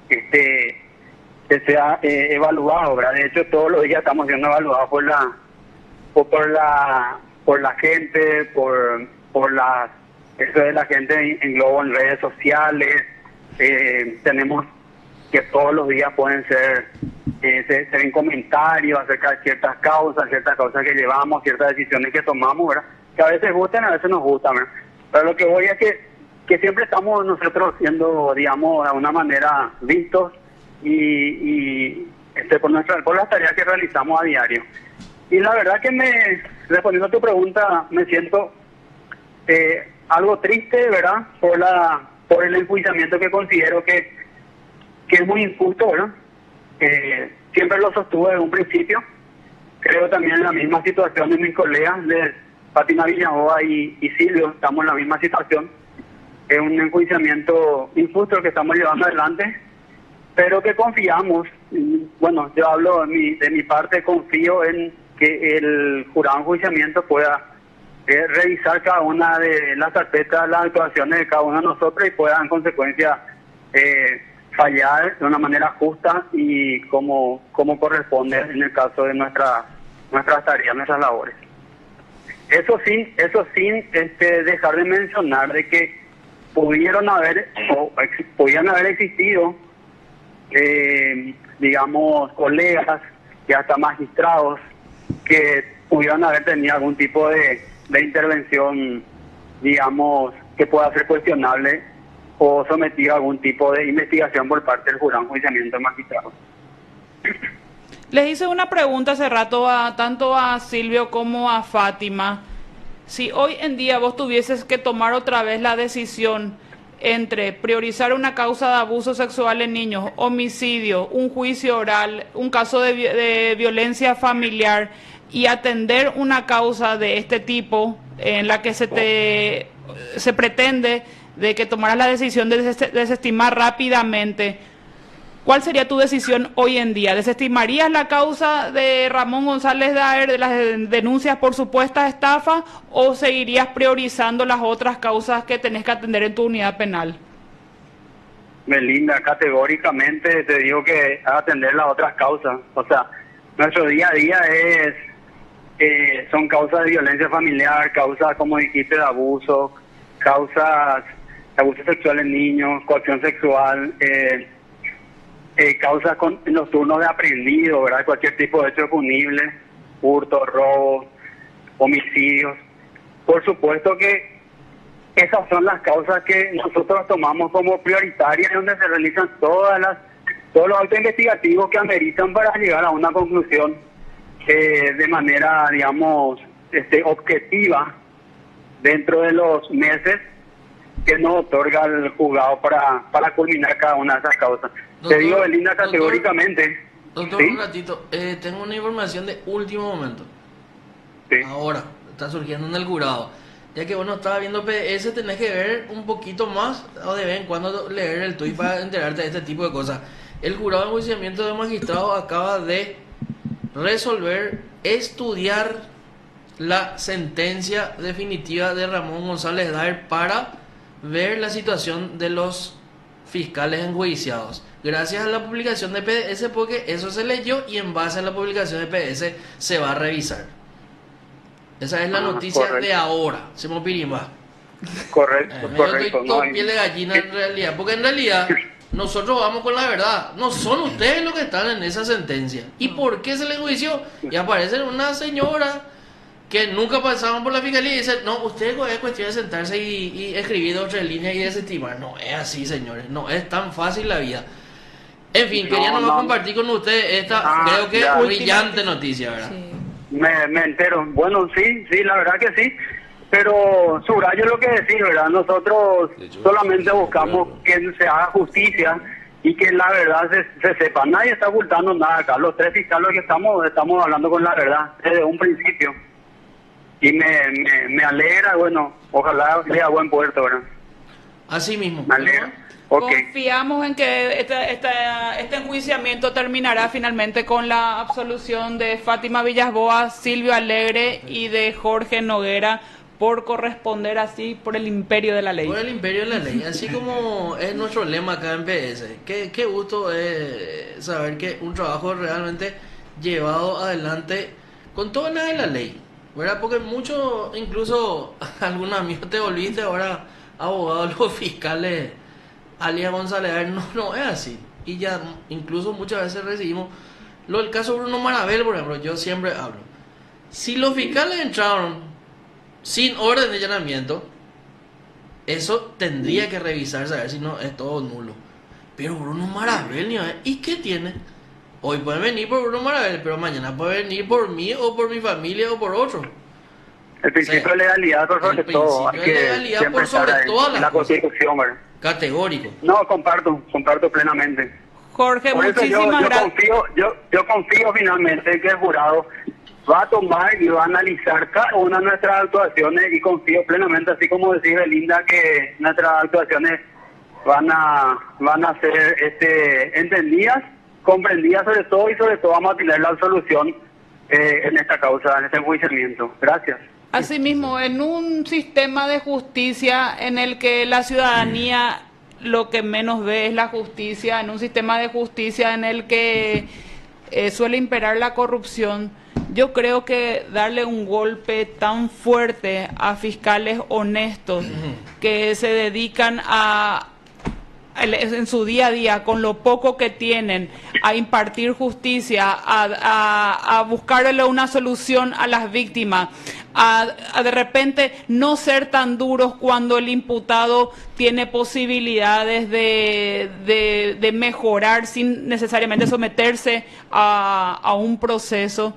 que sea evaluado, ¿verdad? De hecho, todos los días estamos siendo evaluados por la gente, por eso de la gente en globo en redes sociales. Tenemos que todos los días pueden ser se ven comentarios acerca de ciertas causas que llevamos, ciertas decisiones que tomamos, ¿verdad? Que a veces gustan, a veces nos gustan, ¿verdad? Pero lo que voy es que siempre estamos nosotros siendo, digamos, de alguna manera vistos y por las tareas que realizamos a diario. Y la verdad que respondiendo a tu pregunta, me siento algo triste, ¿verdad? Por el enjuiciamiento que considero que que es muy injusto, ¿verdad? Siempre lo sostuve desde un principio. Creo también en la misma situación de mis colegas de Fátima Villaboa y Silvio, estamos en la misma situación. Es un enjuiciamiento injusto que estamos llevando adelante, pero que confiamos, bueno, yo hablo de mi parte, confío en que el jurado de enjuiciamiento pueda revisar cada una de las carpetas, las actuaciones de cada uno de nosotros y pueda en consecuencia fallar de una manera justa y como corresponde en el caso de nuestras tareas, nuestras labores. Eso sin dejar de mencionar de que podían haber existido, digamos, colegas y hasta magistrados que pudieran haber tenido algún tipo de intervención, digamos, que pueda ser cuestionable o sometido a algún tipo de investigación por parte del jurado de enjuiciamiento de magistrados. Les hice una pregunta hace rato tanto a Silvio como a Fátima. Si hoy en día vos tuvieses que tomar otra vez la decisión entre priorizar una causa de abuso sexual en niños, homicidio, un juicio oral, un caso de violencia familiar y atender una causa de este tipo en la que se pretende de que tomaras la decisión de desestimar rápidamente, ¿cuál sería tu decisión hoy en día? ¿Desestimarías la causa de Ramón González Daer de las denuncias por supuesta estafa o seguirías priorizando las otras causas que tenés que atender en tu unidad penal? Melinda, categóricamente te digo que atender las otras causas. O sea, nuestro día a día son causas de violencia familiar, causas, como dijiste, de abuso, causas de abuso sexual en niños, coacción sexual, causas en los turnos de aprehendido, ¿verdad? Cualquier tipo de hecho punible, hurto, robo, homicidios. Por supuesto que esas son las causas que nosotros tomamos como prioritarias, donde se realizan todos los actos investigativos que ameritan para llegar a una conclusión de manera, digamos, objetiva dentro de los meses que nos otorga el juzgado para culminar cada una de esas causas. Te digo, Belinda, categóricamente. Doctor, ¿sí? un ratito. Tengo una información de último momento. Sí. Ahora, está surgiendo en el jurado. Ya que bueno, estaba viendo PS, tenés que ver un poquito más, o de vez en cuando leer el tuit para enterarte de este tipo de cosas. El jurado de enjuiciamiento de magistrados acaba de resolver, estudiar la sentencia definitiva de Ramón González Daer para ver la situación de los fiscales enjuiciados. Gracias a la publicación de PS, porque eso se leyó y en base a la publicación de PS se va a revisar. Esa es la noticia correcto. De ahora, se me pirimba. Correcto, correcto. Yo estoy piel de gallina en realidad, porque en realidad nosotros vamos con la verdad. No son ustedes los que están en esa sentencia. ¿Y por qué se le enjuició? Y aparece una señora que nunca pasaban por la fiscalía y dice, no, usted es cuestión de sentarse y escribir 2 o 3 líneas y desestimar. No es así, señores, no es tan fácil la vida. En fin, quería nomás compartir con ustedes esta, creo que brillante noticia, ¿verdad? Sí. Me entero. Bueno, sí, la verdad que sí. Pero subrayo lo que decís, ¿verdad? Nosotros solamente buscamos que se haga justicia y que la verdad se sepa. Nadie está ocultando nada acá. Los 3 fiscales que estamos hablando con la verdad desde un principio. Y me alegra, bueno, ojalá llegue a buen puerto, ¿verdad? Así mismo. Me alegra. Okay. Confiamos en que este enjuiciamiento terminará finalmente con la absolución de Fátima Villasboa, Silvio Alegre y de Jorge Noguera por corresponder así por el imperio de la ley. Por el imperio de la ley, así como es nuestro lema acá en PS. Qué gusto saber que un trabajo realmente llevado adelante con toda la de la ley, ¿verdad? Porque muchos, incluso algunos amigos te volviste ahora abogado de los fiscales alias González, no es así. Y ya incluso muchas veces recibimos el caso Bruno Marabel, por ejemplo. Yo siempre hablo, si los fiscales entraron sin orden de allanamiento, eso tendría que revisarse a ver si no es todo nulo. Pero Bruno Marabel, ¿y qué tiene? Hoy pueden venir por Bruno Marabel, pero mañana puede venir por mí o por mi familia o por otro. El principio de legalidad por sobre todo. El principio de legalidad por sobre todas las la Constitución, ¿verdad? Categórico. No, comparto plenamente. Jorge, Por eso muchísimas gracias. yo confío finalmente en que el jurado va a tomar y va a analizar cada una de nuestras actuaciones y confío plenamente, así como decía Belinda, que nuestras actuaciones van a ser entendidas, comprendidas sobre todo, y sobre todo vamos a tener la solución en esta causa, en este enjuiciamiento. Gracias. Asimismo, en un sistema de justicia en el que la ciudadanía lo que menos ve es la justicia, en un sistema de justicia en el que suele imperar la corrupción, yo creo que darle un golpe tan fuerte a fiscales honestos que se dedican en su día a día, con lo poco que tienen, a impartir justicia, a buscarle una solución a las víctimas, a de repente no ser tan duros cuando el imputado tiene posibilidades de mejorar sin necesariamente someterse a un proceso.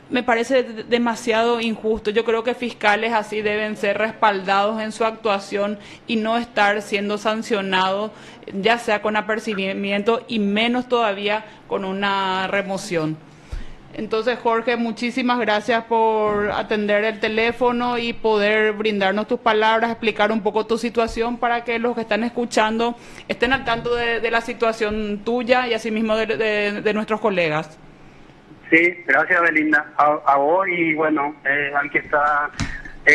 Me parece demasiado injusto. Yo creo que fiscales así deben ser respaldados en su actuación y no estar siendo sancionados, ya sea con apercibimiento y menos todavía con una remoción. Entonces, Jorge, muchísimas gracias por atender el teléfono y poder brindarnos tus palabras, explicar un poco tu situación para que los que están escuchando estén al tanto de la situación tuya y asimismo de nuestros colegas. Sí, gracias Belinda, a vos y bueno, al que está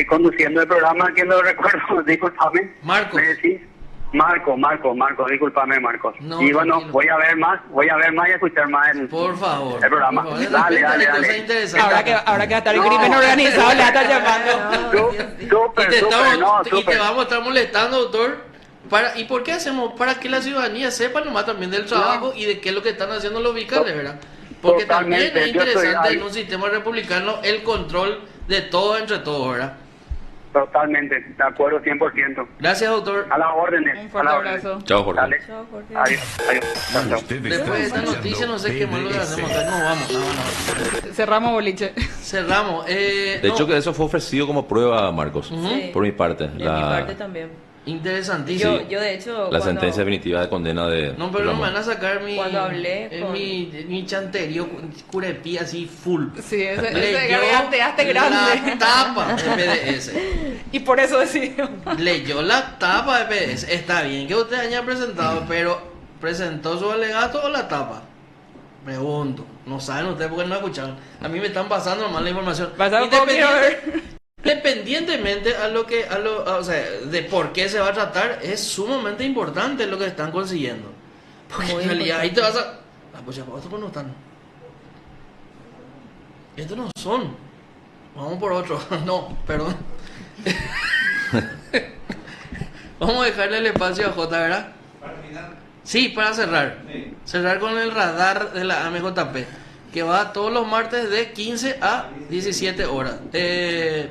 conduciendo el programa, que no recuerdo, discúlpame. Marcos. ¿Me decís? Marcos, discúlpame Marcos. No, y bueno, tranquilo. voy a ver más y escuchar más Por favor. el programa. Por favor. Dale. Ahora que va a estar el crimen organizado, le va a estar llamando. Y te vamos a estar molestando, doctor. ¿Y por qué hacemos? Para que la ciudadanía sepa nomás también del trabajo y de qué es lo que están haciendo los fiscales, ¿verdad? Porque Totalmente, también es yo estoy interesante ahí. en un sistema republicano el control de todo entre todos, ¿verdad? Totalmente, de acuerdo 100%. Gracias, doctor. A las órdenes. Un fuerte abrazo. Chao, Jorge. Dale. Chao, Jorge. Adiós. Después de esta noticia no sé qué más lo que hacemos acá. No, vamos. Cerramos boliche. Cerramos. De hecho, que eso fue ofrecido como prueba, Marcos, por mi parte. De mi parte también. Interesantísimo. Yo de hecho, La sentencia definitiva de condena de... No, pero no me van a sacar mi... Cuando hablé con... mi chanterío curepí así full. Sí, ese Leyó gateaste grande. la tapa de PDS. Y por eso decidió. Leyó la tapa de PDS. Está bien que usted haya presentado, pero ¿presentó su alegato o la tapa? Pregunto. No saben ustedes porque no escucharon. A mí me están pasando nomás la información. Independientemente o sea, de por qué se va a tratar, es sumamente importante lo que están consiguiendo. Porque en realidad ahí te vas a... Ah, pues ya, estos no están. Estos no son. Vamos por otro. No, perdón. Vamos a dejarle el espacio a J, ¿verdad? Sí, para cerrar. Cerrar con el radar de la AMJP, que va todos los martes de 15 a 17 horas.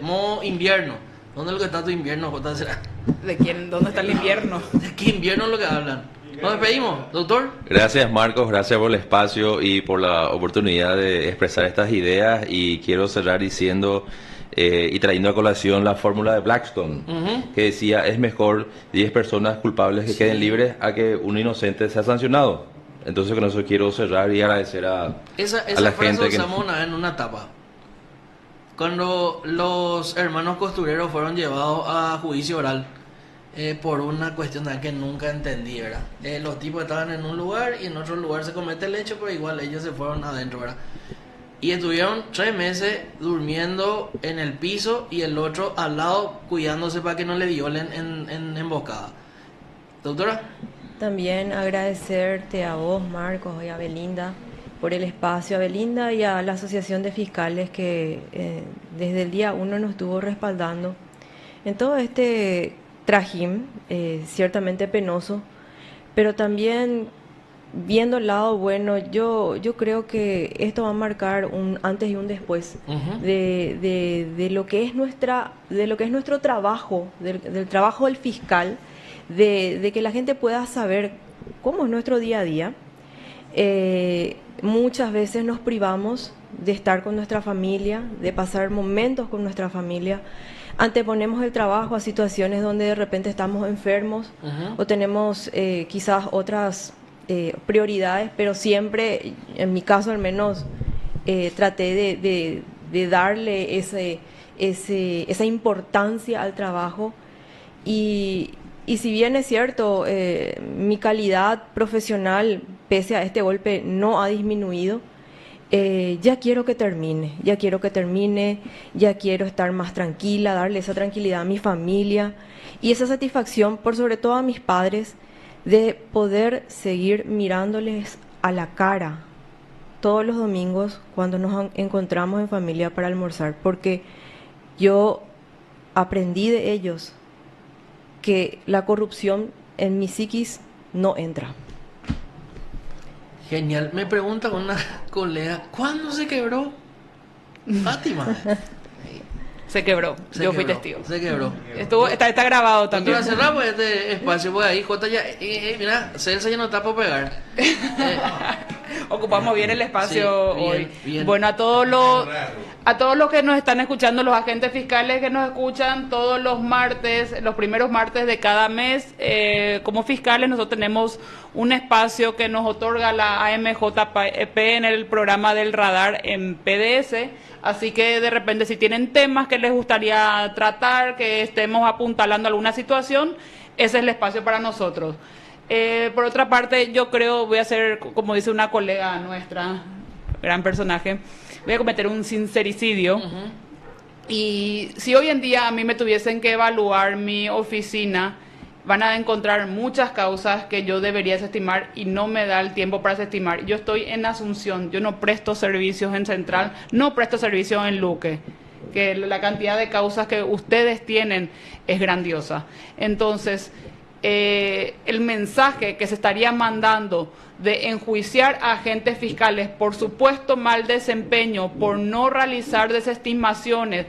Modo invierno. ¿Dónde es lo que está tu invierno, J? ¿Será? ¿De quién? ¿Dónde está el invierno? ¿De qué invierno es lo que hablan? Nos despedimos, doctor. Gracias, Marcos, gracias por el espacio y por la oportunidad de expresar estas ideas, y quiero cerrar diciendo y trayendo a colación la fórmula de Blackstone, que decía: es mejor 10 personas culpables que queden libres a que un inocente sea sancionado. Entonces con eso quiero cerrar y agradecer a la frase gente que... usamos una vez en una etapa. Cuando los hermanos costureros fueron llevados a juicio oral por una cuestión que nunca entendí, ¿verdad? Los tipos estaban en un lugar y en otro lugar se comete el hecho, pero igual ellos se fueron adentro, ¿verdad? Y estuvieron 3 meses durmiendo en el piso y el otro al lado cuidándose para que no le violen en emboscada. Doctora. También agradecerte a vos, Marcos, y a Belinda por el espacio, a Belinda y a la Asociación de Fiscales que desde el día 1 nos estuvo respaldando en todo este trajín, ciertamente penoso, pero también viendo el lado bueno. Yo creo que esto va a marcar un antes y un después de lo que es nuestro trabajo, del trabajo del fiscal, de que la gente pueda saber cómo es nuestro día a día. Muchas veces nos privamos de estar con nuestra familia, de pasar momentos con nuestra familia. Anteponemos el trabajo a situaciones donde de repente estamos enfermos o tenemos quizás otras prioridades, pero siempre, en mi caso al menos, traté de darle esa importancia al trabajo. Y si bien es cierto, mi calidad profesional, pese a este golpe, no ha disminuido, ya quiero que termine, ya quiero estar más tranquila, darle esa tranquilidad a mi familia y esa satisfacción, por sobre todo a mis padres, de poder seguir mirándoles a la cara todos los domingos cuando nos encontramos en familia para almorzar, porque yo aprendí de ellos que la corrupción en mi psiquis no entra. Genial. Me pregunta una colega, ¿cuándo se quebró Fátima? Se quebró. Yo fui testigo. Se quebró. Está grabado también. Doctora, cerramos este espacio, pues ahí, Jota, ya, mira, Celsa ya no está por pegar. Ocupamos bien el espacio, sí, bien, hoy. Bien. Bueno, a todos los que nos están escuchando, los agentes fiscales que nos escuchan todos los martes, los primeros martes de cada mes, como fiscales nosotros tenemos un espacio que nos otorga la AMJP en el programa del radar en PDS. Así que de repente si tienen temas que les gustaría tratar, que estemos apuntalando alguna situación, ese es el espacio para nosotros. Por otra parte, yo creo, voy a hacer, como dice una colega nuestra, gran personaje, voy a cometer un sincericidio. Y si hoy en día a mí me tuviesen que evaluar mi oficina, van a encontrar muchas causas que yo debería desestimar y no me da el tiempo para desestimar. Yo estoy en Asunción, yo no presto servicios en Central, no presto servicios en Luque, que la cantidad de causas que ustedes tienen es grandiosa. Entonces, el mensaje que se estaría mandando de enjuiciar a agentes fiscales por supuesto mal desempeño, por no realizar desestimaciones,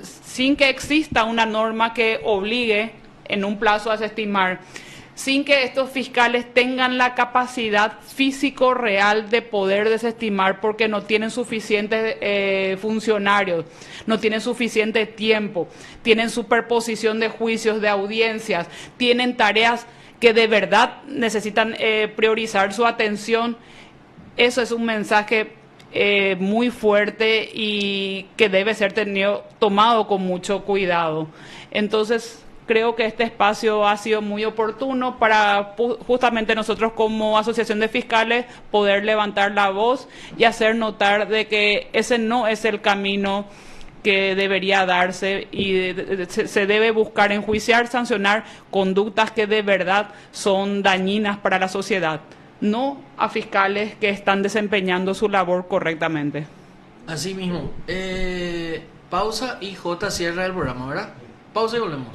sin que exista una norma que obligue en un plazo a desestimar, sin que estos fiscales tengan la capacidad físico real de poder desestimar porque no tienen suficientes funcionarios, no tienen suficiente tiempo, tienen superposición de juicios, de audiencias, tienen tareas que de verdad necesitan priorizar su atención. Eso es un mensaje muy fuerte y que debe ser tomado con mucho cuidado. Entonces, creo que este espacio ha sido muy oportuno para justamente nosotros como Asociación de Fiscales poder levantar la voz y hacer notar de que ese no es el camino que debería darse y se debe buscar enjuiciar, sancionar conductas que de verdad son dañinas para la sociedad, no a fiscales que están desempeñando su labor correctamente. Así mismo. Pausa y J cierra el programa, ¿verdad? Pausa y volvemos.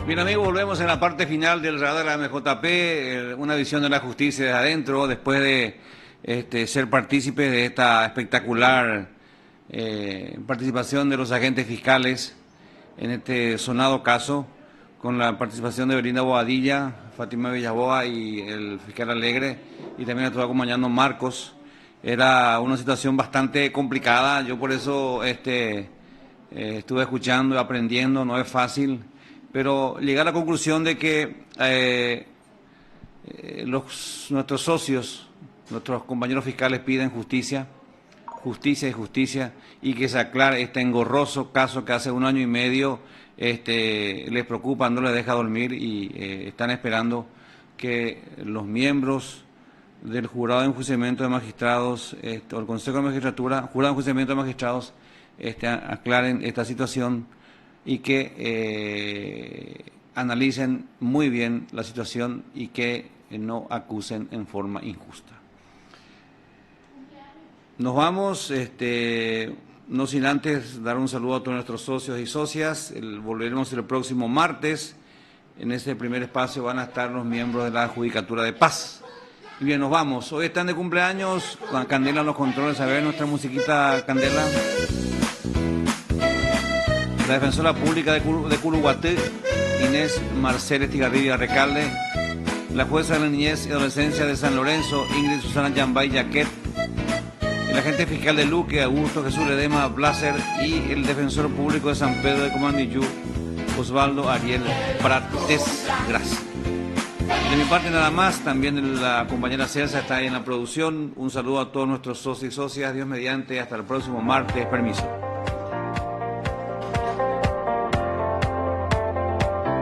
Bien amigos, volvemos en la parte final del radar AMJP, una visión de la justicia desde adentro, después de ser partícipes de esta espectacular participación de los agentes fiscales en este sonado caso, con la participación de Belinda Bobadilla, Fátima Villaboa y el fiscal Alegre, y también estuvo acompañando Marcos. Era una situación bastante complicada, yo por eso estuve escuchando y aprendiendo, no es fácil, pero llegué a la conclusión de que nuestros socios, nuestros compañeros fiscales piden justicia, justicia y justicia, y que se aclare este engorroso caso que hace 1 año y medio les preocupa, no les deja dormir y están esperando que los miembros del Jurado de Enjuiciamiento de Magistrados o el Consejo de Magistratura, Jurado de Enjuiciamiento de Magistrados, aclaren esta situación y que analicen muy bien la situación y que no acusen en forma injusta. Nos vamos, no sin antes dar un saludo a todos nuestros socios y socias. Volveremos el próximo martes. En este primer espacio van a estar los miembros de la Judicatura de Paz. Y bien, nos vamos. Hoy están de cumpleaños, con Candela en los controles. A ver nuestra musiquita, Candela. La defensora pública de Culuguatí, Inés Marcela Estigarribia Recalde. La jueza de la niñez y adolescencia de San Lorenzo, Ingrid Susana Yambay Yaquet. El agente fiscal de Luque, Augusto Jesús Ledema Blaser. Y el defensor público de San Pedro de Comandillú, Osvaldo Ariel Prates Gracia. De mi parte nada más, también la compañera Celsa está ahí en la producción. Un saludo a todos nuestros socios y socias, Dios mediante, hasta el próximo martes, permiso.